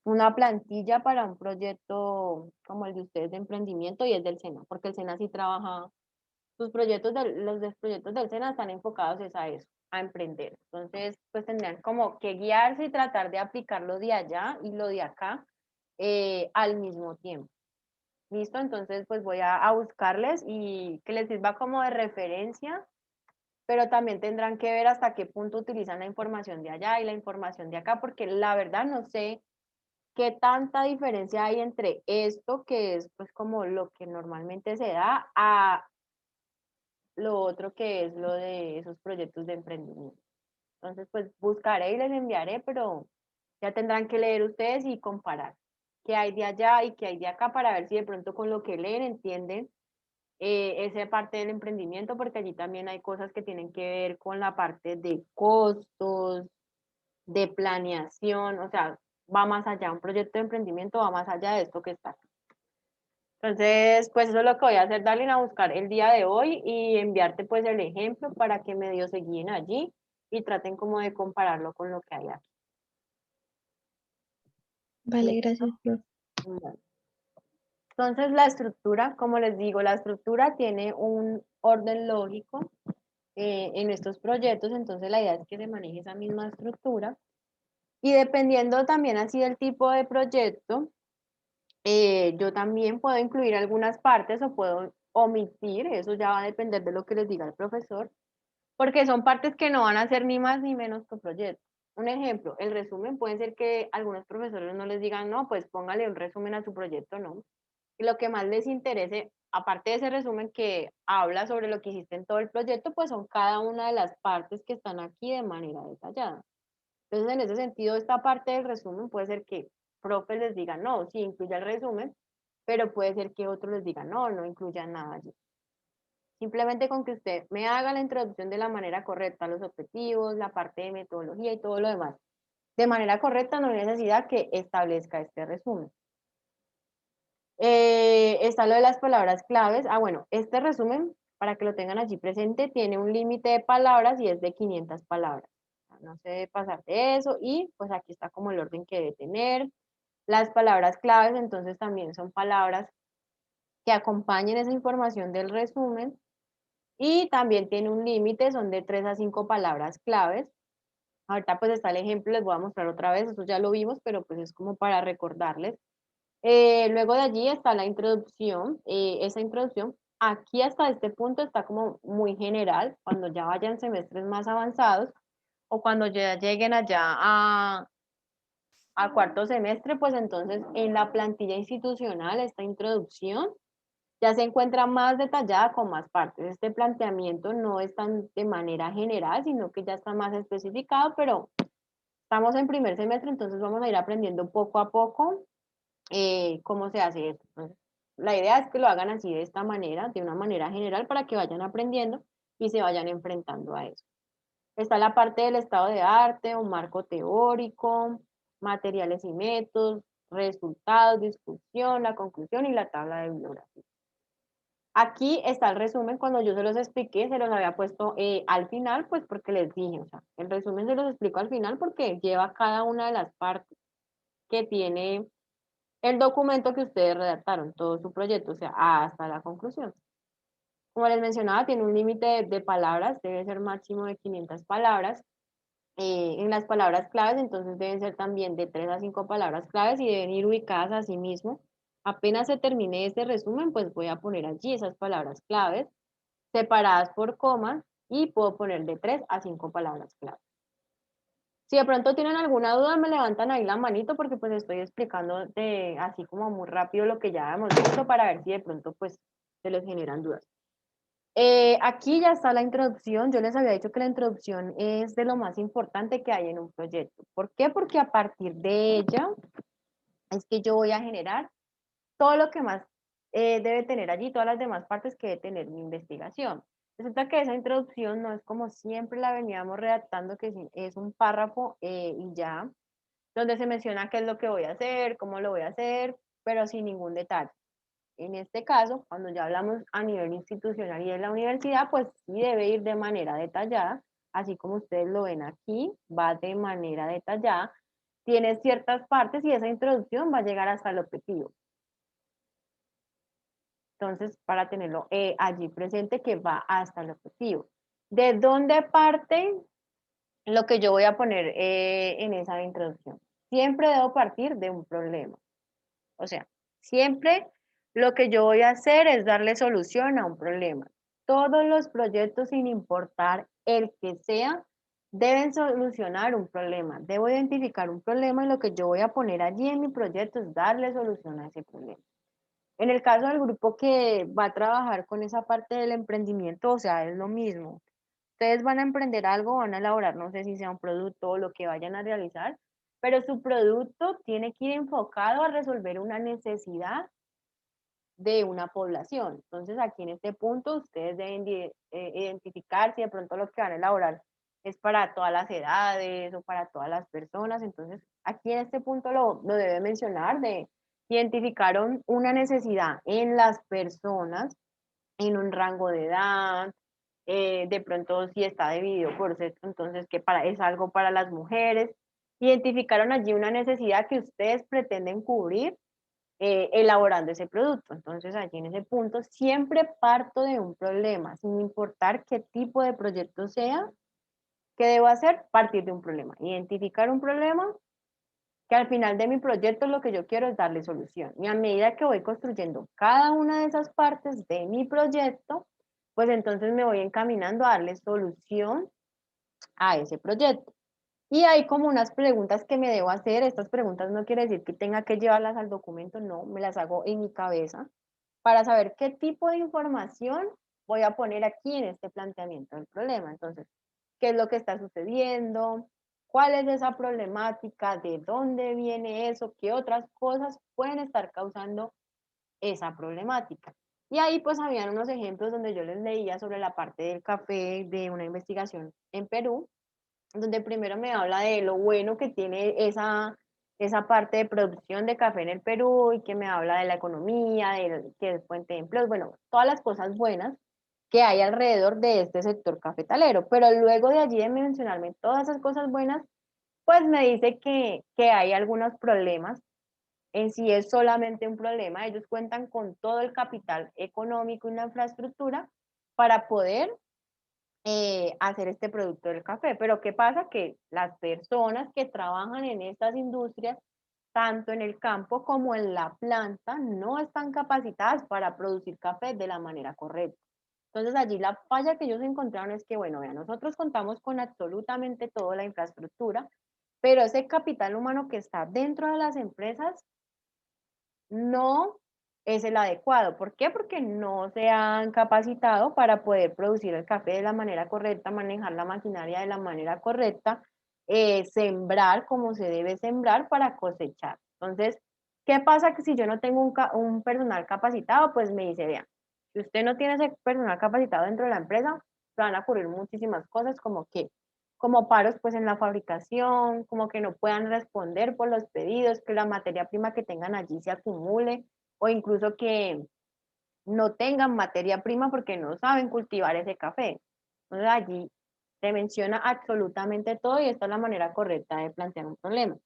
Speaker 1: una plantilla para un proyecto como el de ustedes de emprendimiento y es del SENA, porque el SENA sí trabaja, los proyectos del SENA están enfocados es a eso, a emprender. Entonces, pues tendrían como que guiarse y tratar de aplicar lo de allá y lo de acá al mismo tiempo. ¿Listo? Entonces, pues voy a buscarles y que les sirva como de referencia, pero también tendrán que ver hasta qué punto utilizan la información de allá y la información de acá, porque la verdad no sé qué tanta diferencia hay entre esto, que es pues como lo que normalmente se da, a lo otro que es lo de esos proyectos de emprendimiento. Entonces, pues buscaré y les enviaré, pero ya tendrán que leer ustedes y comparar qué hay de allá y qué hay de acá para ver si de pronto con lo que leen entienden esa parte del emprendimiento, porque allí también hay cosas que tienen que ver con la parte de costos, de planeación, o sea, va más allá, un proyecto de emprendimiento va más allá de esto que está aquí. Entonces, pues eso es lo que voy a hacer, Darlene, a buscar el día de hoy y enviarte pues el ejemplo para que medio se guíen allí y traten como de compararlo con lo que hay aquí.
Speaker 3: Vale,
Speaker 1: ¿Listo?
Speaker 3: gracias, profe.
Speaker 1: Bueno. Entonces, la estructura, como les digo, la estructura tiene un orden lógico en estos proyectos, entonces la idea es que se maneje esa misma estructura y dependiendo también así del tipo de proyecto, yo también puedo incluir algunas partes o puedo omitir, eso ya va a depender de lo que les diga el profesor, porque son partes que no van a ser ni más ni menos que proyecto. Un ejemplo, el resumen puede ser que algunos profesores no les digan, no, pues póngale un resumen a su proyecto, no. Y lo que más les interese, aparte de ese resumen que habla sobre lo que hiciste en todo el proyecto, pues son cada una de las partes que están aquí de manera detallada. Entonces, en ese sentido, esta parte del resumen puede ser que profe les diga, no, sí, incluya el resumen, pero puede ser que otros les digan, no, no incluya nada allí. Simplemente con que usted me haga la introducción de la manera correcta, los objetivos, la parte de metodología y todo lo demás. De manera correcta, no hay necesidad que establezca este resumen. Está lo de las palabras claves. Ah, bueno, este resumen, para que lo tengan allí presente, tiene un límite de palabras y es de 500 palabras. No se debe pasar de eso y pues aquí está como el orden que debe tener. Las palabras claves entonces también son palabras que acompañen esa información del resumen y también tiene un límite, son de 3 a 5 palabras claves. Ahorita pues está el ejemplo, les voy a mostrar otra vez, eso ya lo vimos, pero pues es como para recordarles. Luego de allí está la introducción. Esa introducción, aquí hasta este punto está como muy general. Cuando ya vayan semestres más avanzados o cuando ya lleguen allá a cuarto semestre, pues entonces en la plantilla institucional, esta introducción ya se encuentra más detallada con más partes. Este planteamiento no es tan de manera general, sino que ya está más especificado, pero estamos en primer semestre, entonces vamos a ir aprendiendo poco a poco cómo se hace esto. Entonces, la idea es que lo hagan así de esta manera, de una manera general, para que vayan aprendiendo y se vayan enfrentando a eso. Está la parte del estado de arte, un marco teórico, materiales y métodos, resultados, discusión, la conclusión y la tabla de bibliografía. Aquí está el resumen, cuando yo se los expliqué, se los había puesto al final, pues porque les dije, o sea, el resumen se los explico al final porque lleva cada una de las partes que tiene el documento que ustedes redactaron, todo su proyecto, o sea, hasta la conclusión. Como les mencionaba, tiene un límite de palabras, debe ser máximo de 500 palabras. En las palabras claves, entonces deben ser también de 3 a 5 palabras claves y deben ir ubicadas a sí mismo. Apenas se termine este resumen, pues voy a poner allí esas palabras claves, separadas por comas, y puedo poner de 3 a 5 palabras claves. Si de pronto tienen alguna duda, me levantan ahí la manito porque pues estoy explicando así como muy rápido lo que ya hemos visto para ver si de pronto pues se les generan dudas. Aquí ya está la introducción. Yo les había dicho que la introducción es de lo más importante que hay en un proyecto. ¿Por qué? Porque a partir de ella es que yo voy a generar todo lo que más debe tener allí, todas las demás partes que debe tener mi investigación. Resulta que esa introducción no es como siempre la veníamos redactando, que es un párrafo y ya, donde se menciona qué es lo que voy a hacer, cómo lo voy a hacer, pero sin ningún detalle. En este caso, cuando ya hablamos a nivel institucional y de la universidad, pues sí debe ir de manera detallada, así como ustedes lo ven aquí, va de manera detallada, tiene ciertas partes y esa introducción va a llegar hasta el objetivo. Entonces, para tenerlo allí presente que va hasta el objetivo. ¿De dónde parte lo que yo voy a poner en esa introducción? Siempre debo partir de un problema. O sea, siempre lo que yo voy a hacer es darle solución a un problema. Todos los proyectos, sin importar el que sea, deben solucionar un problema. Debo identificar un problema y lo que yo voy a poner allí en mi proyecto es darle solución a ese problema. En el caso del grupo que va a trabajar con esa parte del emprendimiento, o sea, es lo mismo. Ustedes van a emprender algo, van a elaborar, no sé si sea un producto o lo que vayan a realizar, pero su producto tiene que ir enfocado a resolver una necesidad de una población. Entonces, aquí en este punto, ustedes deben identificar si de pronto lo que van a elaborar es para todas las edades o para todas las personas. Entonces, aquí en este punto lo debe mencionar, de identificaron una necesidad en las personas, en un rango de edad, de pronto si está dividido por sexo, entonces que es algo para las mujeres. Identificaron allí una necesidad que ustedes pretenden cubrir elaborando ese producto. Entonces allí en ese punto siempre parto de un problema, sin importar qué tipo de proyecto sea. ¿Qué debo hacer? Partir de un problema. Identificar un problema que al final de mi proyecto lo que yo quiero es darle solución. Y a medida que voy construyendo cada una de esas partes de mi proyecto, pues entonces me voy encaminando a darle solución a ese proyecto. Y hay como unas preguntas que me debo hacer. Estas preguntas no quiere decir que tenga que llevarlas al documento, no, me las hago en mi cabeza para saber qué tipo de información voy a poner aquí en este planteamiento del problema. Entonces, ¿qué es lo que está sucediendo? ¿Cuál es esa problemática? ¿De dónde viene eso? ¿Qué otras cosas pueden estar causando esa problemática? Y ahí pues habían unos ejemplos donde yo les leía sobre la parte del café de una investigación en Perú, donde primero me habla de lo bueno que tiene esa parte de producción de café en el Perú y que me habla de la economía, de que es fuente de empleos, bueno, todas las cosas buenas que hay alrededor de este sector cafetalero. Pero luego de allí de mencionarme todas esas cosas buenas, pues me dice que hay algunos problemas. En sí es solamente un problema. Ellos cuentan con todo el capital económico y la infraestructura para poder hacer este producto del café. Pero ¿qué pasa? Que las personas que trabajan en estas industrias, tanto en el campo como en la planta, no están capacitadas para producir café de la manera correcta. Entonces allí la falla que ellos encontraron es que, bueno, vean, nosotros contamos con absolutamente toda la infraestructura, pero ese capital humano que está dentro de las empresas no es el adecuado. ¿Por qué? Porque no se han capacitado para poder producir el café de la manera correcta, manejar la maquinaria de la manera correcta, sembrar como se debe sembrar para cosechar. Entonces, ¿qué pasa que si yo no tengo un personal capacitado? Pues me dice, vean, si usted no tiene ese personal capacitado dentro de la empresa, se van a ocurrir muchísimas cosas como paros pues en la fabricación, como que no puedan responder por los pedidos, que la materia prima que tengan allí se acumule o incluso que no tengan materia prima porque no saben cultivar ese café. Entonces allí se menciona absolutamente todo y esta es la manera correcta de plantear un problema.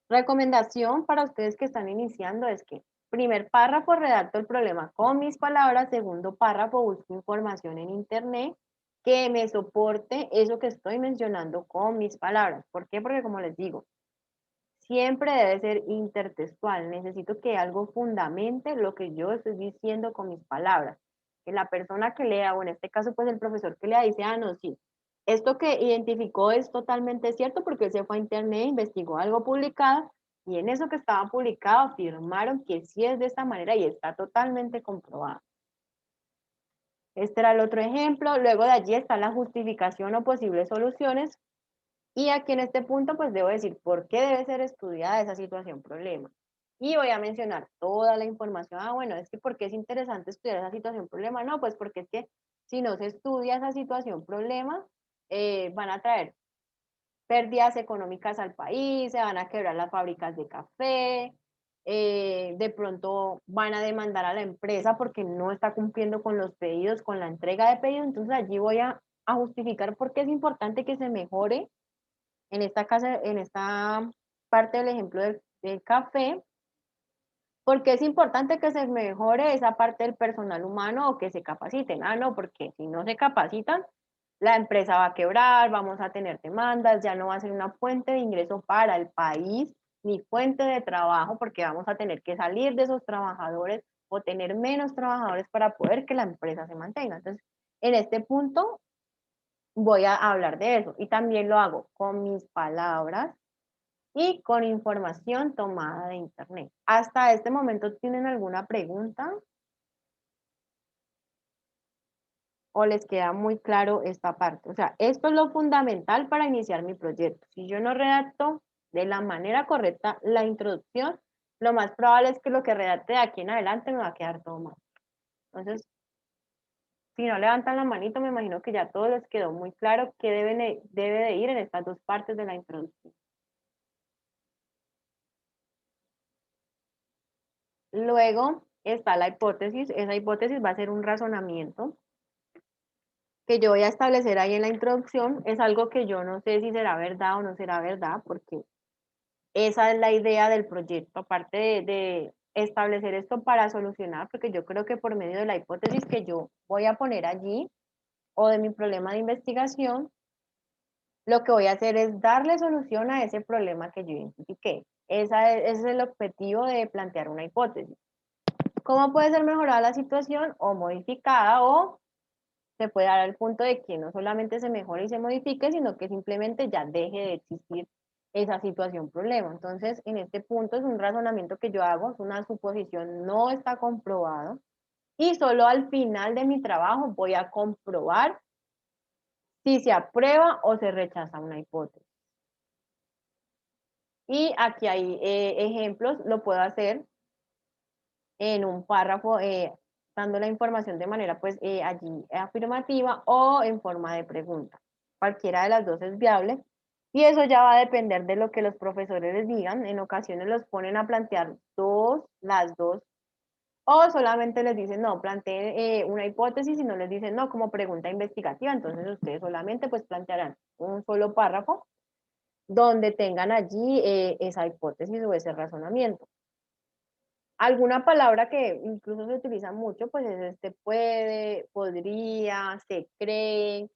Speaker 1: Recomendación para ustedes que están iniciando es que primer párrafo redacto el problema con mis palabras, segundo párrafo busco información en internet que me soporte eso que estoy mencionando con mis palabras. ¿Por qué? Porque como les digo, siempre debe ser intertextual. Necesito que algo fundamente lo que yo estoy diciendo con mis palabras. Que la persona que lea, o en este caso pues el profesor que lea dice, ah, no, sí, esto que identificó es totalmente cierto porque él se fue a internet, investigó algo publicado y en eso que estaba publicado afirmaron que sí es de esta manera y está totalmente comprobado. Este era el otro ejemplo. Luego de allí está la justificación o posibles soluciones. Y aquí en este punto pues debo decir por qué debe ser estudiada esa situación problema. Y voy a mencionar toda la información. Ah, bueno, es que ¿por qué es interesante estudiar esa situación problema? No, pues porque es que si no se estudia esa situación problema, van a traer pérdidas económicas al país, se van a quebrar las fábricas de café, de pronto van a demandar a la empresa porque no está cumpliendo con los pedidos, con la entrega de pedidos. Entonces allí voy a justificar por qué es importante que se mejore en esta parte del ejemplo del café, porque es importante que se mejore esa parte del personal humano o que se capaciten. Ah, no, porque si no se capacitan, la empresa va a quebrar, vamos a tener demandas, ya no va a ser una fuente de ingreso para el país ni fuente de trabajo, porque vamos a tener que salir de esos trabajadores o tener menos trabajadores para poder que la empresa se mantenga. Entonces, en este punto voy a hablar de eso y también lo hago con mis palabras y con información tomada de internet. ¿Hasta este momento tienen alguna pregunta? ¿O les queda muy claro esta parte? O sea, esto es lo fundamental para iniciar mi proyecto. Si yo no redacto de la manera correcta la introducción, lo más probable es que lo que redacte de aquí en adelante me va a quedar todo mal. Entonces, si no levantan la manito, me imagino que ya todo les quedó muy claro qué debe de ir en estas dos partes de la introducción. Luego está la hipótesis. Esa hipótesis va a ser un razonamiento que yo voy a establecer ahí en la introducción. Es algo que yo no sé si será verdad o no será verdad, porque esa es la idea del proyecto, aparte de establecer esto para solucionar, porque yo creo que por medio de la hipótesis que yo voy a poner allí o de mi problema de investigación, lo que voy a hacer es darle solución a ese problema que yo identifiqué. Ese es el objetivo de plantear una hipótesis. ¿Cómo puede ser mejorada la situación o modificada o se puede dar al punto de que no solamente se mejore y se modifique, sino que simplemente ya deje de existir esa situación problema? Entonces, en este punto es un razonamiento que yo hago, es una suposición, no está comprobado y solo al final de mi trabajo voy a comprobar si se aprueba o se rechaza una hipótesis. Y aquí hay ejemplos, lo puedo hacer en un párrafo, dando la información de manera pues allí afirmativa o en forma de pregunta. Cualquiera de las dos es viable y eso ya va a depender de lo que los profesores les digan. En ocasiones los ponen a plantear las dos, o solamente les dicen, no, planteen una hipótesis y no les dicen, no, como pregunta investigativa. Entonces ustedes solamente pues plantearán un solo párrafo donde tengan allí esa hipótesis o ese razonamiento. Alguna palabra que incluso se utiliza mucho, pues es puede, podría, se cree,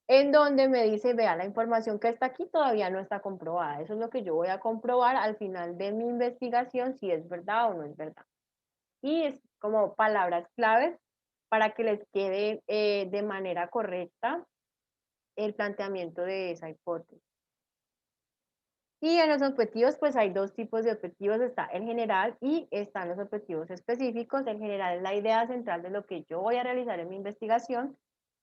Speaker 1: en donde me dice, vea, la información que está aquí todavía no está comprobada. Eso es lo que yo voy a comprobar al final de mi investigación, si es verdad o no es verdad. Y es como palabras claves para que les quede de manera correcta el planteamiento de esa hipótesis. Y en los objetivos, pues hay dos tipos de objetivos, está el general y están los objetivos específicos. El general es la idea central de lo que yo voy a realizar en mi investigación.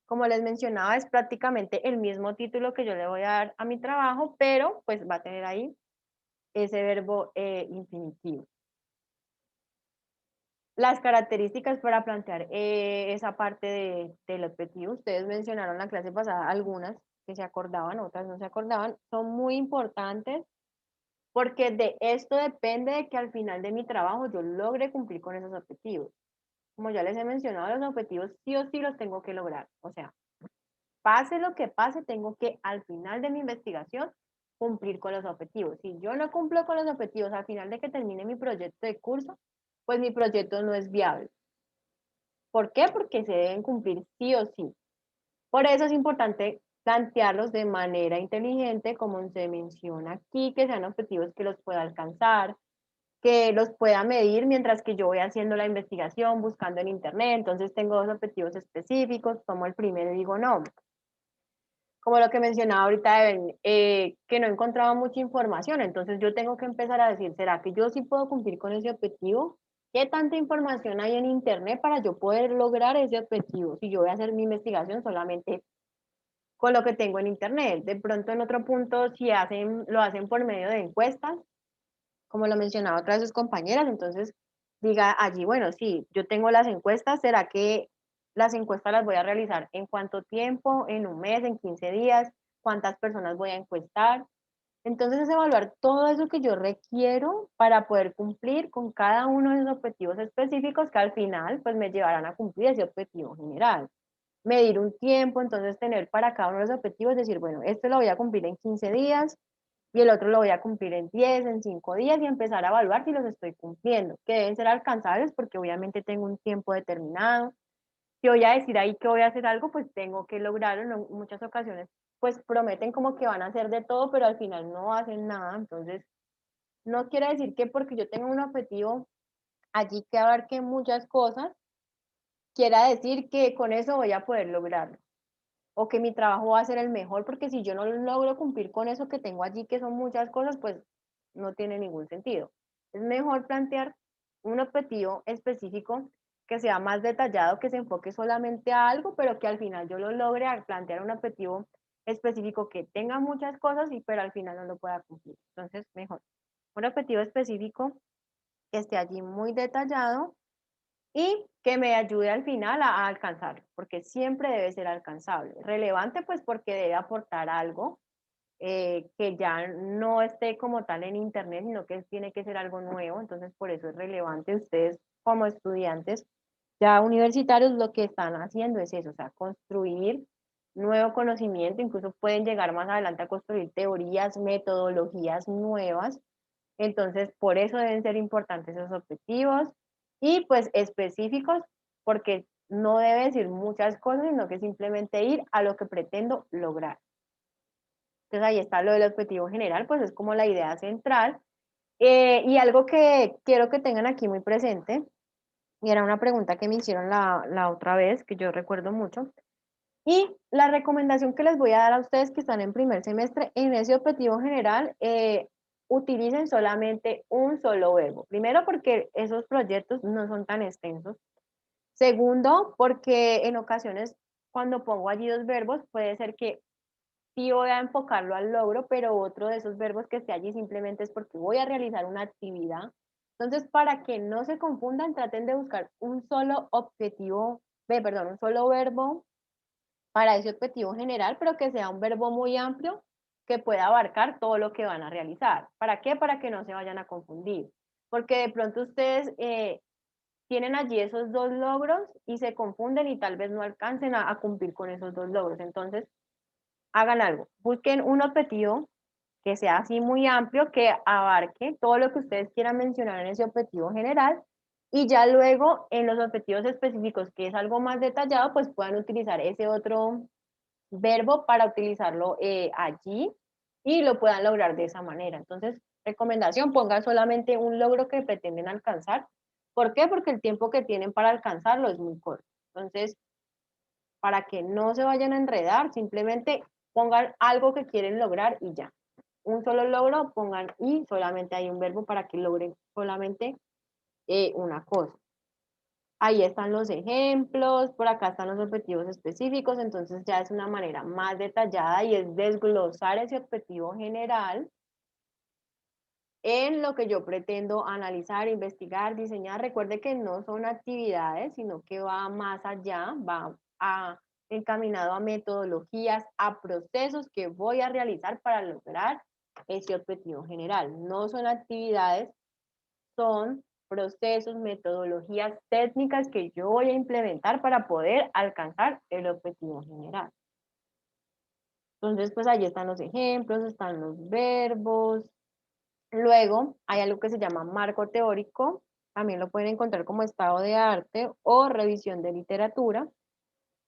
Speaker 1: Como les mencionaba, es prácticamente el mismo título que yo le voy a dar a mi trabajo, pero pues va a tener ahí ese verbo infinitivo. Las características para plantear esa parte del objetivo, ustedes mencionaron la clase pasada algunas que se acordaban, otras no se acordaban, son muy importantes porque de esto depende de que al final de mi trabajo yo logre cumplir con esos objetivos. Como ya les he mencionado, los objetivos sí o sí los tengo que lograr. O sea, pase lo que pase, tengo que al final de mi investigación cumplir con los objetivos. Si yo no cumplo con los objetivos al final de que termine mi proyecto de curso, pues mi proyecto no es viable. ¿Por qué? Porque se deben cumplir sí o sí. Por eso es importante plantearlos de manera inteligente, como se menciona aquí, que sean objetivos que los pueda alcanzar, que los pueda medir mientras que yo voy haciendo la investigación, buscando en internet. Entonces tengo dos objetivos específicos, tomo el primero y digo no. Como lo que mencionaba ahorita, que no encontraba mucha información, entonces yo tengo que empezar a decir, ¿será que yo sí puedo cumplir con ese objetivo? ¿Qué tanta información hay en internet para yo poder lograr ese objetivo? Si yo voy a hacer mi investigación solamente con lo que tengo en internet. De pronto en otro punto, si lo hacen por medio de encuestas, como lo mencionaba otra de sus compañeras, entonces diga allí, bueno, sí, yo tengo las encuestas, ¿será que las encuestas las voy a realizar en cuánto tiempo, en un mes, en 15 días, cuántas personas voy a encuestar? Entonces es evaluar todo eso que yo requiero para poder cumplir con cada uno de esos objetivos específicos que al final pues me llevarán a cumplir ese objetivo general. Medir un tiempo, entonces tener para cada uno de los objetivos, decir, bueno, este lo voy a cumplir en 15 días, y el otro lo voy a cumplir en 10, en 5 días y empezar a evaluar si los estoy cumpliendo, que deben ser alcanzables porque obviamente tengo un tiempo determinado. Si voy a decir ahí que voy a hacer algo, pues tengo que lograrlo. En muchas ocasiones, pues prometen como que van a hacer de todo, pero al final no hacen nada. Entonces, no quiere decir que porque yo tengo un objetivo allí que abarque muchas cosas, quiera decir que con eso voy a poder lograrlo o que mi trabajo va a ser el mejor, porque si yo no logro cumplir con eso que tengo allí, que son muchas cosas, pues no tiene ningún sentido. Es mejor plantear un objetivo específico que sea más detallado, que se enfoque solamente a algo, pero que al final yo lo logre al plantear un objetivo específico que tenga muchas cosas, pero al final no lo pueda cumplir. Entonces, mejor. Un objetivo específico que esté allí muy detallado y que me ayude al final a alcanzarlo, porque siempre debe ser alcanzable. Relevante, pues porque debe aportar algo que ya no esté como tal en internet, sino que tiene que ser algo nuevo, entonces por eso es relevante. Ustedes como estudiantes ya universitarios lo que están haciendo es eso, o sea, construir nuevo conocimiento, incluso pueden llegar más adelante a construir teorías, metodologías nuevas, entonces por eso deben ser importantes esos objetivos y pues específicos, porque no debe decir muchas cosas, sino que simplemente ir a lo que pretendo lograr. Entonces ahí está lo del objetivo general, pues es como la idea central. Y algo que quiero que tengan aquí muy presente, y era una pregunta que me hicieron la otra vez, que yo recuerdo mucho, y la recomendación que les voy a dar a ustedes que están en primer semestre, en ese objetivo general, utilicen solamente un solo verbo. Primero, porque esos proyectos no son tan extensos. Segundo, porque en ocasiones cuando pongo allí dos verbos, puede ser que sí voy a enfocarlo al logro, pero otro de esos verbos que esté allí simplemente es porque voy a realizar una actividad. Entonces, para que no se confundan, traten de buscar un solo objetivo, perdón, un solo verbo para ese objetivo general, pero que sea un verbo muy amplio que pueda abarcar todo lo que van a realizar. ¿Para qué? Para que no se vayan a confundir. Porque de pronto ustedes tienen allí esos dos logros y se confunden y tal vez no alcancen a cumplir con esos dos logros. Entonces, hagan algo, busquen un objetivo que sea así muy amplio, que abarque todo lo que ustedes quieran mencionar en ese objetivo general y ya luego en los objetivos específicos, que es algo más detallado, pues puedan utilizar ese otro verbo para utilizarlo allí y lo puedan lograr de esa manera. Entonces, recomendación, pongan solamente un logro que pretenden alcanzar. ¿Por qué? Porque el tiempo que tienen para alcanzarlo es muy corto. Entonces, para que no se vayan a enredar, simplemente pongan algo que quieren lograr y ya. un solo logro, pongan y solamente hay un verbo para que logren solamente una cosa. Ahí están los ejemplos, por acá están los objetivos específicos, entonces ya es una manera más detallada y es desglosar ese objetivo general en lo que yo pretendo analizar, investigar, diseñar. Recuerde que no son actividades, sino que va más allá, encaminado a metodologías, a procesos que voy a realizar para lograr ese objetivo general. No son actividades, son procesos, metodologías, técnicas que yo voy a implementar para poder alcanzar el objetivo general. Entonces, pues allí están los ejemplos, están los verbos. Luego hay algo que se llama marco teórico, también lo pueden encontrar como estado de arte o revisión de literatura.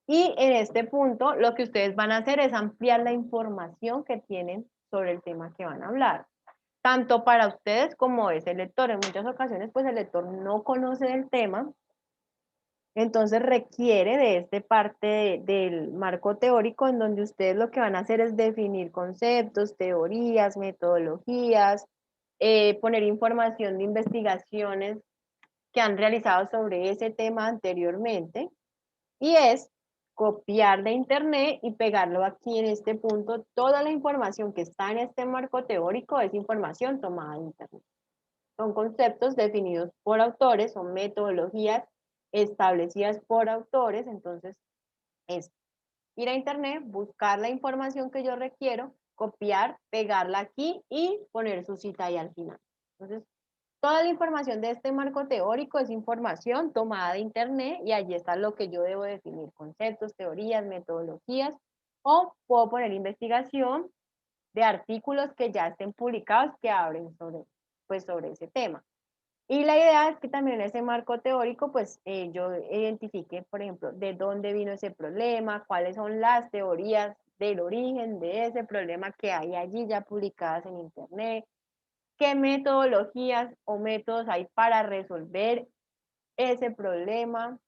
Speaker 1: Y en este punto lo que ustedes van a hacer es ampliar la información que tienen sobre el tema que van a hablar, tanto para ustedes como ese lector. En muchas ocasiones pues el lector no conoce del tema, entonces requiere de esta parte del marco teórico en donde ustedes lo que van a hacer es definir conceptos, teorías, metodologías, poner información de investigaciones que han realizado sobre ese tema anteriormente, y es copiar de internet y pegarlo aquí en este punto. Toda la información que está en este marco teórico es información tomada de internet. Son conceptos definidos por autores, son metodologías establecidas por autores, entonces es ir a internet, buscar la información que yo requiero, copiar, pegarla aquí y poner su cita ahí al final. Entonces, toda la información de este marco teórico es información tomada de internet y allí está lo que yo debo definir, conceptos, teorías, metodologías, o puedo poner investigación de artículos que ya estén publicados que hablen sobre ese tema. Y la idea es que también en ese marco teórico, pues yo identifique, por ejemplo, de dónde vino ese problema, cuáles son las teorías del origen de ese problema que hay allí ya publicadas en internet, qué metodologías o métodos hay para resolver ese problema,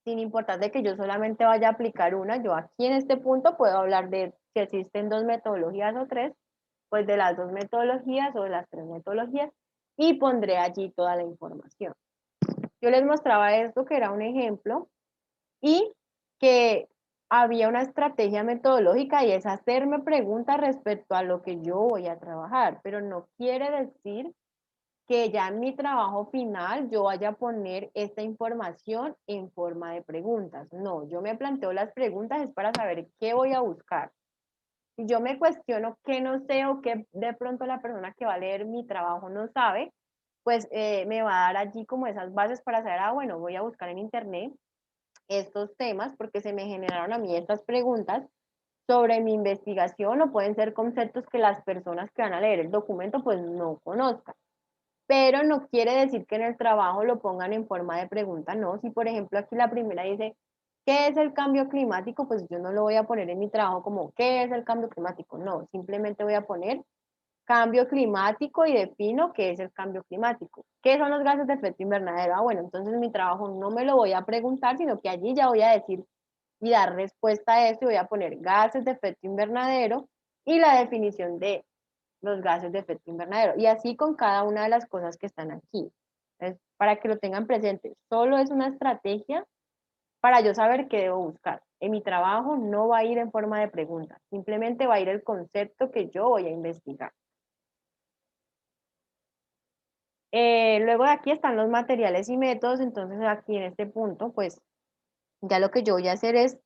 Speaker 1: sin importar de que yo solamente vaya a aplicar una. Yo aquí en este punto puedo hablar de si existen 2 metodologías o 3, pues de las 2 metodologías o de las 3 metodologías, y pondré allí toda la información. Yo les mostraba esto que era un ejemplo y que había una estrategia metodológica y es hacerme preguntas respecto a lo que yo voy a trabajar, pero no quiere decir que ya en mi trabajo final yo vaya a poner esta información en forma de preguntas. No, yo me planteo las preguntas es para saber qué voy a buscar. Si yo me cuestiono qué no sé o qué de pronto la persona que va a leer mi trabajo no sabe, pues me va a dar allí como esas bases para saber, bueno, voy a buscar en internet estos temas porque se me generaron a mí estas preguntas sobre mi investigación, o pueden ser conceptos que las personas que van a leer el documento pues no conozcan. Pero no quiere decir que en el trabajo lo pongan en forma de pregunta, no. Si por ejemplo aquí la primera dice, ¿qué es el cambio climático? Pues yo no lo voy a poner en mi trabajo como, ¿qué es el cambio climático? No, simplemente voy a poner cambio climático y defino qué es el cambio climático. ¿Qué son los gases de efecto invernadero? Bueno, entonces mi trabajo no me lo voy a preguntar, sino que allí ya voy a decir y dar respuesta a esto y voy a poner gases de efecto invernadero y la definición de los gases de efecto invernadero. Y así con cada una de las cosas que están aquí. Entonces, para que lo tengan presente, solo es una estrategia para yo saber qué debo buscar. En mi trabajo no va a ir en forma de pregunta, simplemente va a ir el concepto que yo voy a investigar. Luego de aquí están los materiales y métodos, entonces aquí en este punto, pues ya lo que yo voy a hacer es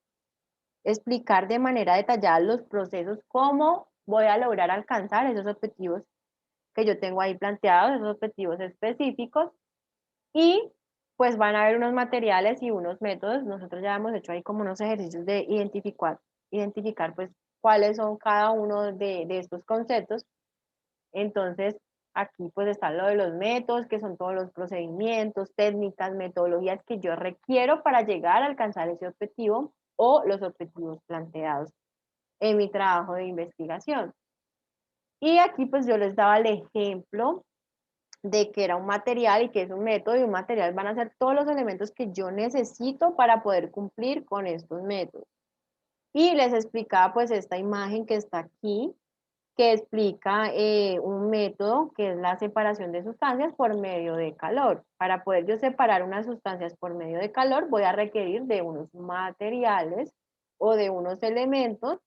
Speaker 1: explicar de manera detallada los procesos, cómo voy a lograr alcanzar esos objetivos que yo tengo ahí planteados, esos objetivos específicos, y pues van a haber unos materiales y unos métodos. Nosotros ya hemos hecho ahí como unos ejercicios de identificar pues cuáles son cada uno de estos conceptos. Entonces, aquí pues está lo de los métodos, que son todos los procedimientos, técnicas, metodologías que yo requiero para llegar a alcanzar ese objetivo o los objetivos planteados en mi trabajo de investigación. Y aquí pues yo les daba el ejemplo de que era un material y que es un método, y un material van a ser todos los elementos que yo necesito para poder cumplir con estos métodos. Y les explicaba pues esta imagen que está aquí, que explica un método que es la separación de sustancias por medio de calor. Para poder yo separar unas sustancias por medio de calor, voy a requerir de unos materiales o de unos elementos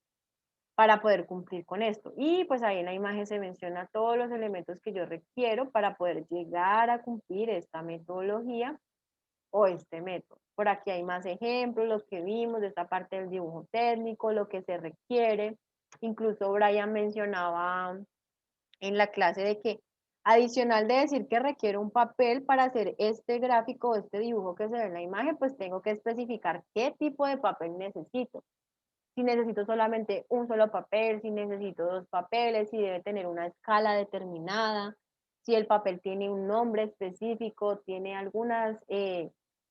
Speaker 1: para poder cumplir con esto. Y pues ahí en la imagen se menciona todos los elementos que yo requiero para poder llegar a cumplir esta metodología o este método. Por aquí hay más ejemplos, los que vimos de esta parte del dibujo técnico, lo que se requiere. Incluso Brian mencionaba en la clase de que adicional de decir que requiere un papel para hacer este gráfico o este dibujo que se ve en la imagen, pues tengo que especificar qué tipo de papel necesito. Si necesito solamente un solo papel, si necesito dos papeles, si debe tener una escala determinada, si el papel tiene un nombre específico, tiene algunas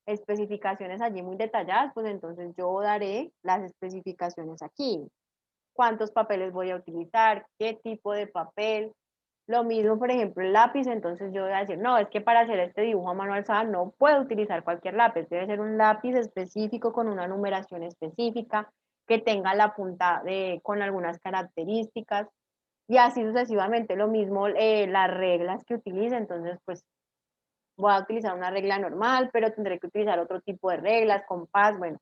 Speaker 1: especificaciones allí muy detalladas, pues entonces yo daré las especificaciones aquí. ¿Cuántos papeles voy a utilizar? ¿Qué tipo de papel? Lo mismo, por ejemplo, el lápiz, entonces yo voy a decir, no, es que para hacer este dibujo a mano alzada no puedo utilizar cualquier lápiz, debe ser un lápiz específico con una numeración específica, que tenga la punta con algunas características, y así sucesivamente. Lo mismo las reglas que utilice, entonces pues voy a utilizar una regla normal, pero tendré que utilizar otro tipo de reglas, compás, bueno,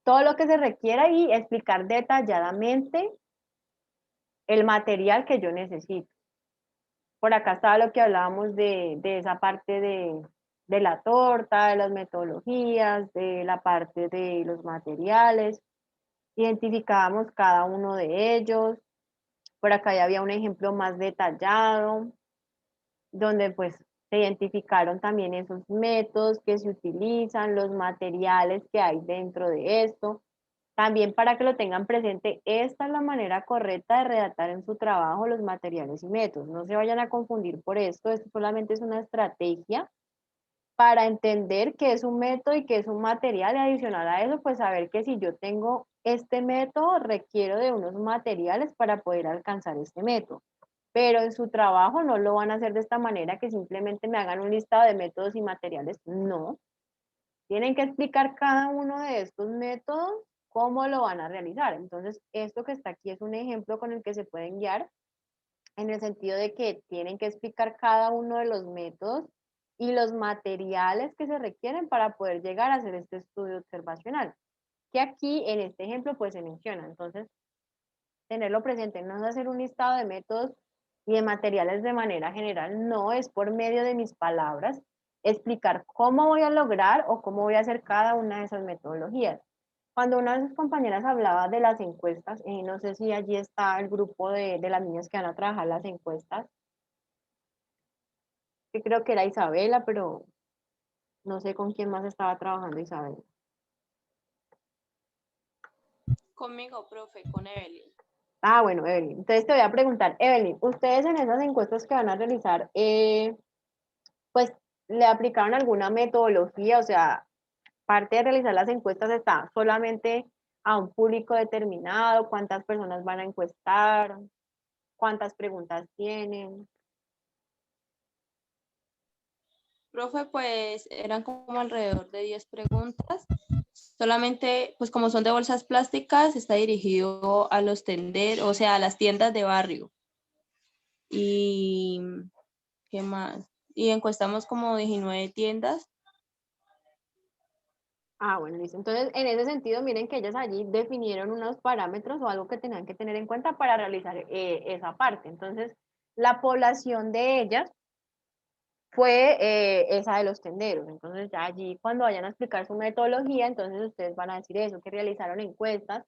Speaker 1: todo lo que se requiera y explicar detalladamente el material que yo necesito. Por acá estaba lo que hablábamos de esa parte de la torta, de las metodologías, de la parte de los materiales. Identificábamos cada uno de ellos. Por acá ya había un ejemplo más detallado, donde pues se identificaron también esos métodos que se utilizan, los materiales que hay dentro de esto. También para que lo tengan presente, esta es la manera correcta de redactar en su trabajo los materiales y métodos. No se vayan a confundir por esto solamente es una estrategia para entender qué es un método y qué es un material, y adicional a eso, pues saber que si yo tengo este método, requiero de unos materiales para poder alcanzar este método. Pero en su trabajo no lo van a hacer de esta manera, que simplemente me hagan un listado de métodos y materiales. No, tienen que explicar cada uno de estos métodos, cómo lo van a realizar. Entonces, esto que está aquí es un ejemplo con el que se pueden guiar, en el sentido de que tienen que explicar cada uno de los métodos y los materiales que se requieren para poder llegar a hacer este estudio observacional, que aquí en este ejemplo pues se menciona. Entonces, tenerlo presente, no es hacer un listado de métodos y de materiales de manera general, no, es por medio de mis palabras explicar cómo voy a lograr o cómo voy a hacer cada una de esas metodologías. Cuando una de sus compañeras hablaba de las encuestas, no sé si allí está el grupo de las niñas que van a trabajar las encuestas, que creo que era Isabela, pero no sé con quién más estaba trabajando Isabela.
Speaker 6: Conmigo, profe, con Evelyn.
Speaker 1: Ah, bueno, Evelyn. Entonces te voy a preguntar, Evelyn, ustedes en esas encuestas que van a realizar, pues, ¿le aplicaron alguna metodología? O sea, parte de realizar las encuestas está solamente a un público determinado, cuántas personas van a encuestar, cuántas preguntas tienen.
Speaker 6: Profe, pues eran como alrededor de 10 preguntas. Solamente, pues como son de bolsas plásticas, está dirigido a los tenderos, o sea, a las tiendas de barrio. Y, ¿qué más? Y encuestamos como 19 tiendas.
Speaker 1: Ah, bueno, listo. Entonces, en ese sentido, miren que ellas allí definieron unos parámetros o algo que tenían que tener en cuenta para realizar esa parte. Entonces, la población de ellas fue esa de los tenderos. Entonces, ya allí cuando vayan a explicar su metodología, entonces ustedes van a decir eso, que realizaron encuestas,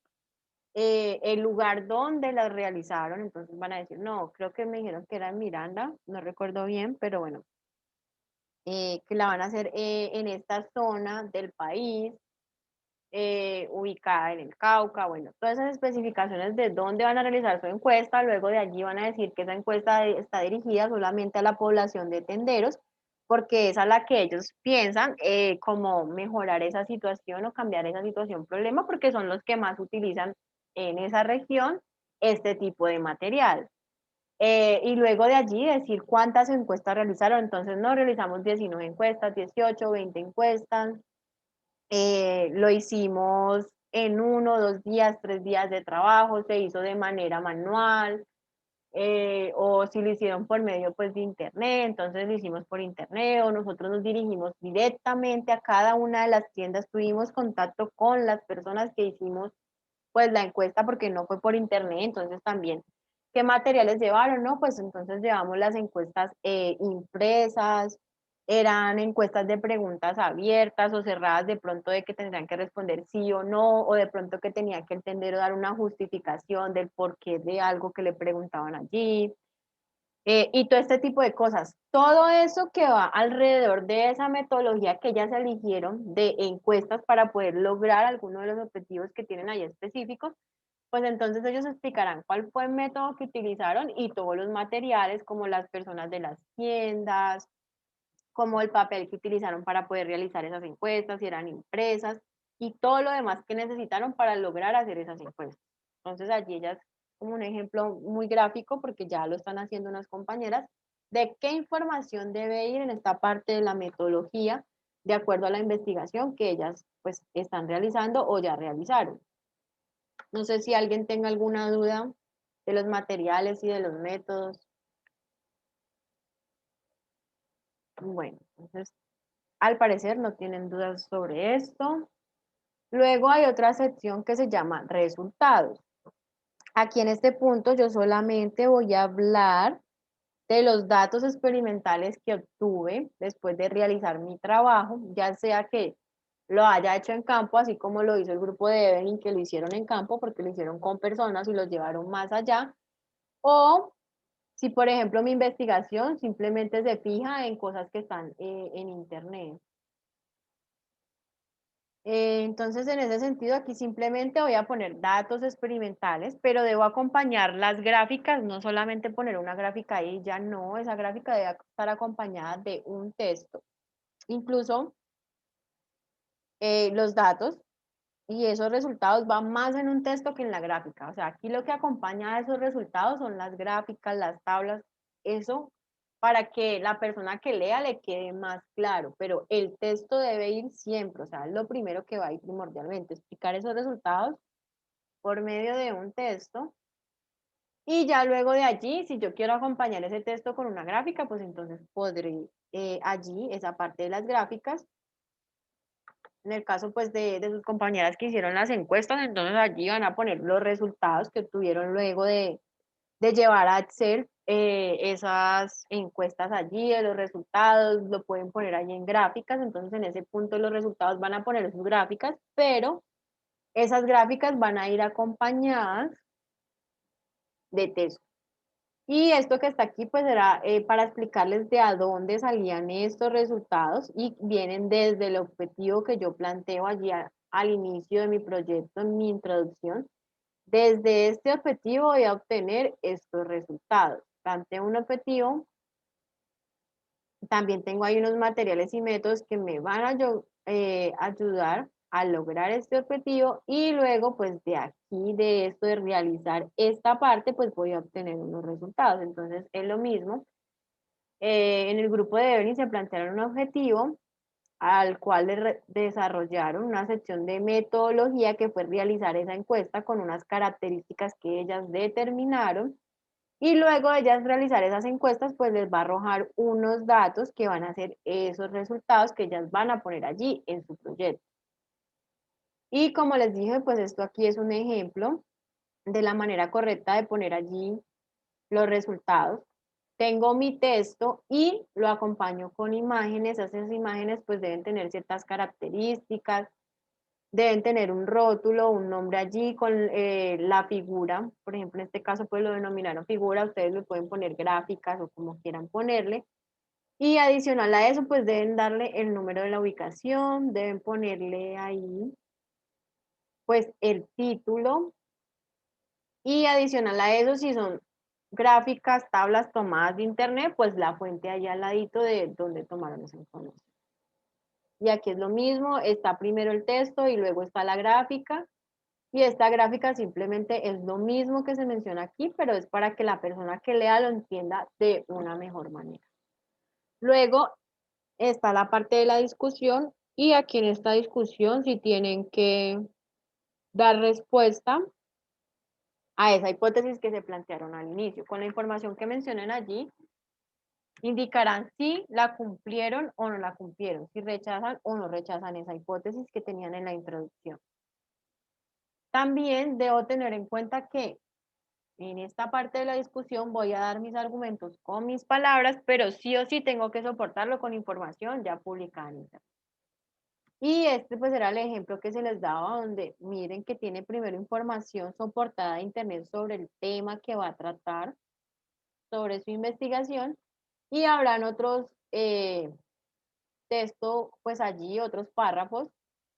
Speaker 1: el lugar donde las realizaron, entonces van a decir, no, creo que me dijeron que era en Miranda, no recuerdo bien, pero bueno, que la van a hacer en esta zona del país, ubicada en el Cauca, bueno, todas esas especificaciones de dónde van a realizar su encuesta, luego de allí van a decir que esa encuesta está dirigida solamente a la población de tenderos, porque es a la que ellos piensan como mejorar esa situación o cambiar esa situación problema, porque son los que más utilizan en esa región este tipo de material. Y luego de allí decir cuántas encuestas realizaron, entonces no realizamos 19 encuestas, 18, 20 encuestas, lo hicimos en 1, 2 días, 3 días de trabajo, se hizo de manera manual, o si lo hicieron por medio pues de internet, entonces lo hicimos por internet, o nosotros nos dirigimos directamente a cada una de las tiendas, tuvimos contacto con las personas que hicimos pues la encuesta porque no fue por internet, entonces también, ¿qué materiales llevaron? No, pues entonces llevamos las encuestas impresas, eran encuestas de preguntas abiertas o cerradas, de pronto de que tendrían que responder sí o no, o de pronto que tenían que entender o dar una justificación del porqué de algo que le preguntaban allí, y todo este tipo de cosas. Todo eso que va alrededor de esa metodología que ellas eligieron de encuestas para poder lograr algunos de los objetivos que tienen ahí específicos, pues entonces ellos explicarán cuál fue el método que utilizaron y todos los materiales, como las personas de las tiendas, como el papel que utilizaron para poder realizar esas encuestas, si eran impresas, y todo lo demás que necesitaron para lograr hacer esas encuestas. Entonces allí ellas, como un ejemplo muy gráfico, porque ya lo están haciendo unas compañeras, de qué información debe ir en esta parte de la metodología, de acuerdo a la investigación que ellas pues están realizando o ya realizaron. No sé si alguien tenga alguna duda de los materiales y de los métodos. Bueno, entonces al parecer no tienen dudas sobre esto. Luego hay otra sección que se llama resultados. Aquí en este punto yo solamente voy a hablar de los datos experimentales que obtuve después de realizar mi trabajo, ya sea que lo haya hecho en campo, así como lo hizo el grupo de Evelyn, que lo hicieron en campo porque lo hicieron con personas y los llevaron más allá, o si, por ejemplo, mi investigación simplemente se fija en cosas que están en internet. Entonces, en ese sentido, aquí simplemente voy a poner datos experimentales, pero debo acompañar las gráficas, no solamente poner una gráfica ahí, ya no, esa gráfica debe estar acompañada de un texto. Incluso los datos y esos resultados van más en un texto que en la gráfica. O sea, aquí lo que acompaña a esos resultados son las gráficas, las tablas, eso para que la persona que lea le quede más claro, pero el texto debe ir siempre, o sea, es lo primero que va a ir primordialmente, explicar esos resultados por medio de un texto. Y ya luego de allí, si yo quiero acompañar ese texto con una gráfica, pues entonces podré allí esa parte de las gráficas. En el caso pues de sus compañeras que hicieron las encuestas, entonces allí van a poner los resultados que obtuvieron luego de llevar a Excel esas encuestas allí, de los resultados, lo pueden poner allí en gráficas, entonces en ese punto los resultados van a poner sus gráficas, pero esas gráficas van a ir acompañadas de texto. Y esto que está aquí pues será para explicarles de a dónde salían estos resultados y vienen desde el objetivo que yo planteo allí al inicio de mi proyecto, en mi introducción. Desde este objetivo voy a obtener estos resultados. Planteo un objetivo, también tengo ahí unos materiales y métodos que me van a ayudar a lograr este objetivo y luego pues de aquí, de esto de realizar esta parte, pues voy a obtener unos resultados. Entonces es lo mismo. En el grupo de Evelyn se plantearon un objetivo al cual le desarrollaron una sección de metodología que fue realizar esa encuesta con unas características que ellas determinaron y luego de ellas realizar esas encuestas pues les va a arrojar unos datos que van a ser esos resultados que ellas van a poner allí en su proyecto. Y como les dije, pues esto aquí es un ejemplo de la manera correcta de poner allí los resultados. Tengo mi texto y lo acompaño con imágenes. Esas imágenes pues deben tener ciertas características, deben tener un rótulo, un nombre allí con la figura. Por ejemplo, en este caso pues lo denominaron figura, ustedes le pueden poner gráficas o como quieran ponerle. Y adicional a eso pues deben darle el número de la ubicación, deben ponerle ahí pues el título. Y adicional a eso, si son gráficas, tablas tomadas de internet, pues la fuente ahí al ladito de donde tomaron esa información. Y aquí es lo mismo, está primero el texto y luego está la gráfica. Y esta gráfica simplemente es lo mismo que se menciona aquí, pero es para que la persona que lea lo entienda de una mejor manera. Luego está la parte de la discusión y aquí en esta discusión si tienen que dar respuesta a esa hipótesis que se plantearon al inicio. Con la información que mencionen allí, indicarán si la cumplieron o no la cumplieron, si rechazan o no rechazan esa hipótesis que tenían en la introducción. También debo tener en cuenta que en esta parte de la discusión voy a dar mis argumentos con mis palabras, pero sí o sí tengo que soportarlo con información ya publicada en Internet. Y este pues era el ejemplo que se les daba, donde miren que tiene primero información soportada de Internet sobre el tema que va a tratar, sobre su investigación, y habrán otros textos, pues allí otros párrafos,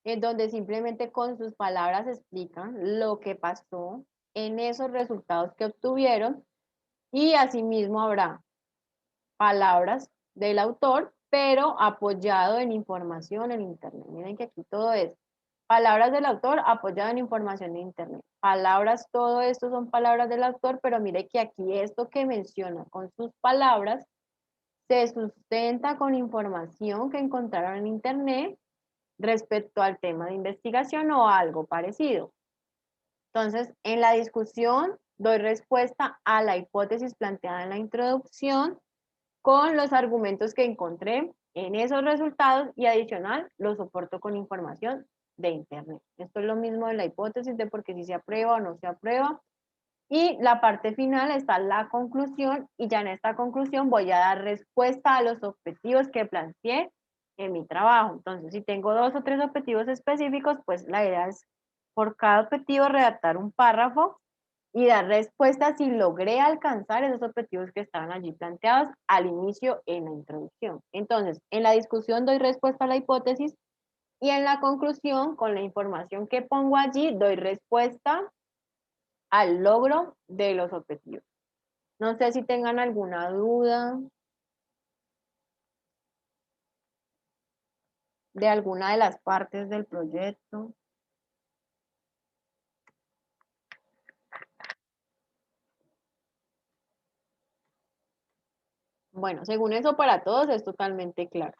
Speaker 1: en donde simplemente con sus palabras explican lo que pasó en esos resultados que obtuvieron, y asimismo habrá palabras del autor, pero apoyado en información en Internet. Miren que aquí todo es palabras del autor apoyado en información en Internet. Palabras, todo esto son palabras del autor, pero mire que aquí esto que menciona con sus palabras se sustenta con información que encontraron en Internet respecto al tema de investigación o algo parecido. Entonces, en la discusión doy respuesta a la hipótesis planteada en la introducción con los argumentos que encontré en esos resultados y adicional lo soporto con información de Internet. Esto es lo mismo de la hipótesis de porque si se aprueba o no se aprueba. Y la parte final está la conclusión, y ya en esta conclusión voy a dar respuesta a los objetivos que planteé en mi trabajo. Entonces, si tengo 2 o 3 objetivos específicos, pues la idea es por cada objetivo redactar un párrafo y dar respuesta si logré alcanzar esos objetivos que estaban allí planteados al inicio en la introducción. Entonces, en la discusión doy respuesta a la hipótesis y en la conclusión, con la información que pongo allí, doy respuesta al logro de los objetivos. No sé si tengan alguna duda de alguna de las partes del proyecto. Bueno, según eso para todos es totalmente claro.